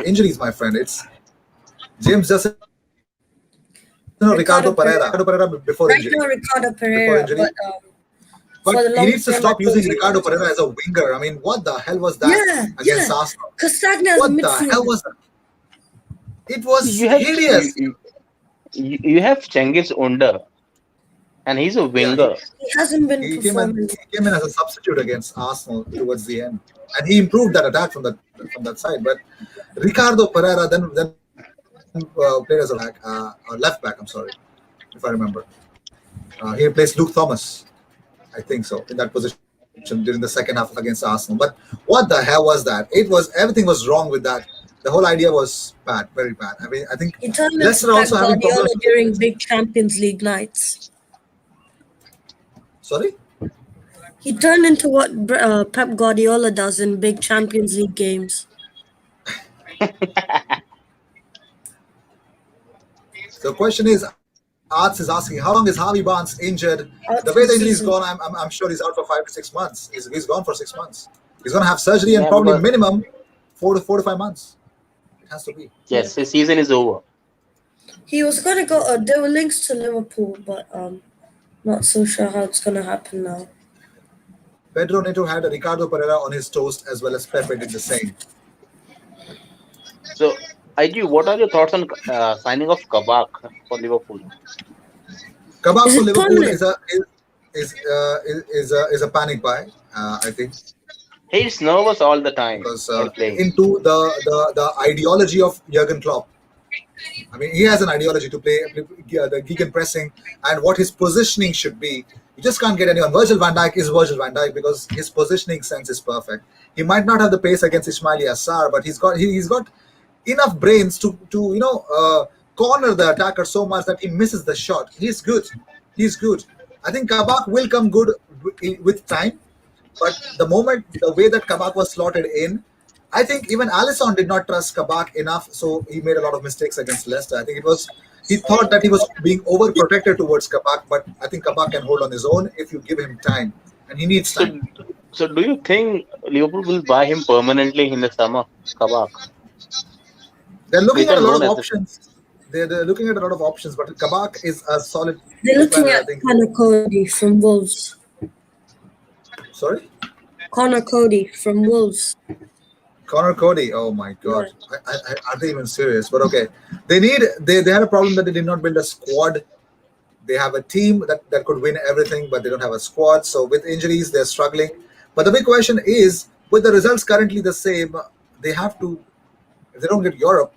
injuries, my friend. It's James just Ricardo Pereira before Right injury. now, Ricardo Pereira, injury. but for the But long he needs to term, stop I using think- Ricardo Pereira as a winger. I mean, what the hell was that against Arsenal? Castagne as What the midfielder. hell was that? It was You have hideous. you have Cengiz Under, and he's a Yeah, winger. He hasn't been he came in. performing. He came in as a substitute against Arsenal towards the end, and he improved that attack from that side. But Ricardo Pereira then played as a back, or left back. I'm sorry, if I remember. He replaced Luke Thomas, I think so, in that position during the second half against Arsenal. But what the hell was that? Everything was wrong with that. The whole idea was bad, very bad. I mean, I think He turned into Leicester Pep also having Guardiola problems with during it. big Champions League nights. Sorry. He turned into what Pep Guardiola does in big Champions League games. The question is, Arts is asking, how long is Harvey Barnes injured? The Out way for the the injury is season. gone, I'm sure he's out for 5 to 6 months. He's gone for 6 months. He's going to have surgery and Yeah, probably because minimum 4 to 5 months. It has to be. yes, his season is over. He was gonna go. There were links to Liverpool, but not so sure how it's gonna happen now. Pedro Neto had a Ricardo Pereira on his toast as well as Pepe did the same. So, IG, what are your thoughts on signing of Kabak for Liverpool? Kabak Is for it Liverpool permanent? is a panic buy, I think, He's nervous all the time because while playing. into the ideology of Jurgen Klopp. I mean, he has an ideology to play the gegen pressing and what his positioning should be. You just can't get anyone. Virgil van Dijk is Virgil van Dijk because his positioning sense is perfect. He might not have the pace against Ismaili Assar, but he's got enough brains to corner the attacker so much that he misses the shot. He's good. He's good. I think Kabak will come good with time, but the way that Kabak was slotted in, I think even Alisson did not trust Kabak enough, so he made a lot of mistakes against Leicester. I think he thought that he was being overprotected towards Kabak, but I think Kabak can hold on his own if you give him time, and he needs So, time. so do you think Liverpool will buy him permanently in the summer? Kabak. They're looking With at a a lot loan of as options. They're looking at a lot of options, but Kabak is a solid They're looking player, I at think. Connor Cody from Wolves. Sorry? Connor Cody from Wolves. Connor Cody. Oh my Yeah. God. Are they even serious? But okay. They had a problem that they did not build a squad. They have a team that could win everything, but they don't have a squad. So with injuries, they're struggling. But the big question is, with the results currently the same, they have to, if they don't get Europe,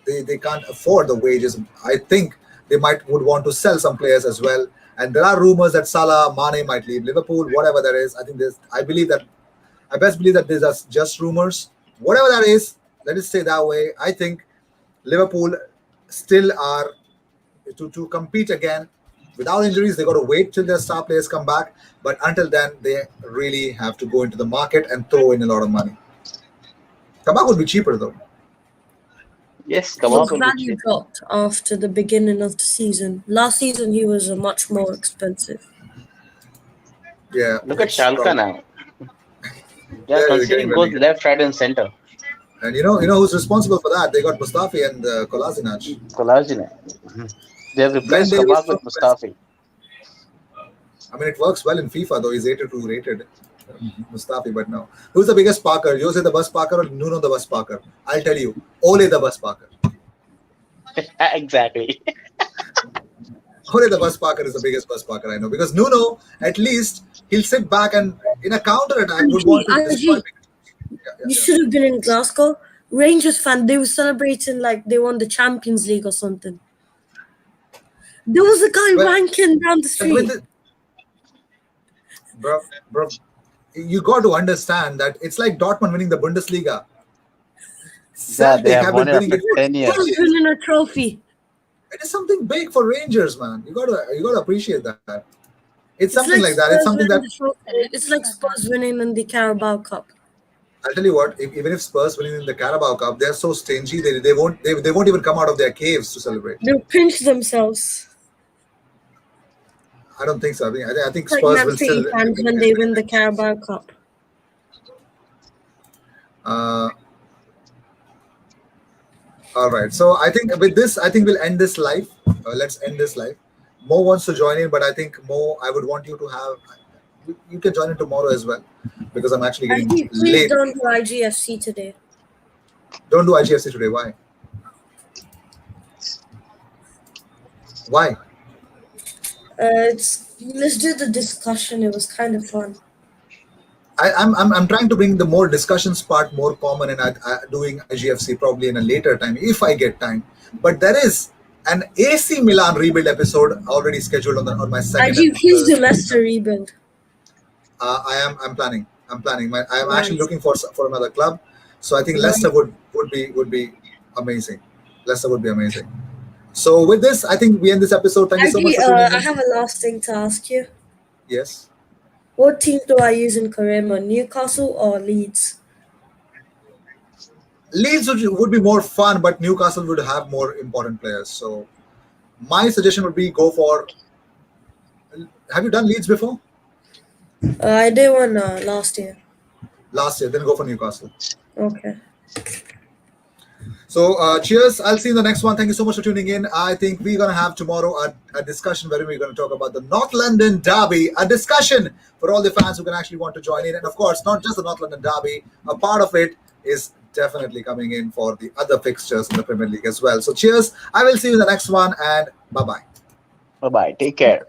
they can't afford the wages. I think they would want to sell some players as well. And there are rumors that Salah, Mane might leave Liverpool, whatever there is. I best believe that these are just rumors. Whatever that is, let it stay that way. I think Liverpool still are to compete again without injuries. They got to wait till their star players come back. But until then, they really have to go into the market and throw in a lot of money. Kabak would be cheaper though. Yes, His Kabak will be value cheap. dropped after the beginning of the season. Last season, he was much more expensive. Yeah, Look at it's Schalke probably now. They are they're getting conceding goals relegated. left, right, and center. And you know who's responsible for that? They got Mustafi and Kolasinac. Collagen. They have Ben replaced Davies Kabak from with West. Mustafi. I mean, it works well in FIFA though. He's 82 rated, Mustafi. But no, who's the biggest parker? Jose the bus parker or Nuno the bus parker? I'll tell you, Ole the bus parker. Exactly. Ole the bus parker is the biggest bus parker I know because Nuno, at least he'll sit back and in a counter attack would want to destroy. IG, Yeah, you yeah. should have been in Glasgow. Rangers fan, they were celebrating like they won the Champions League or something. There was a guy But ranking down the with street. it, bro, you got to understand that it's like Dortmund winning the Bundesliga. Yeah, they Celtic have have won been it winning after it for 10 years. Who's winning a trophy? It is something big for Rangers, man. You gotta appreciate that. It's It's something like like that. It's Spurs something winning that the trophy. It's like Spurs winning in the Carabao Cup. I'll tell you what. Even if Spurs winning in the Carabao Cup, they're so stingy. They won't even come out of their caves to celebrate. They'll pinch themselves. I don't think so. I think It's like Spurs Man will City still. fans when they win the Carabao Cup. Uh, all right. So I think with this, I think we'll end this live. Let's end this live. Mo wants to join in, but I think Mo, I would want you to have. You can join in tomorrow as well, because I'm actually getting Please late. don't do IGFC today. Don't do IGFC today. Why? Why? Let's do the discussion. It was kind of fun. I'm trying to bring the more discussions part more common and doing IGFC probably in a later time if I get time. But there is an AC Milan rebuild episode already scheduled on my second. IG, please do Leicester rebuild. I'm planning. I'm actually Nice. looking for another club. So I think Leicester would be amazing. Leicester would be amazing. So with this, I think we end this episode. Thank you so much IG, for tuning I in. have a last thing to ask you. Yes. What team do I use in Karema? Newcastle or Leeds? Leeds would be more fun, but Newcastle would have more important players. So my suggestion would be go for. Have you done Leeds before? I did one last year. Last year, then go for Newcastle. Okay. So cheers. I'll see you in the next one. Thank you so much for tuning in. I think we're going to have tomorrow a discussion where we're going to talk about the North London Derby, a discussion for all the fans who can actually want to join in. And of course, not just the North London Derby, a part of it is definitely coming in for the other fixtures in the Premier League as well. So cheers. I will see you in the next one and bye-bye. Bye bye. Take care.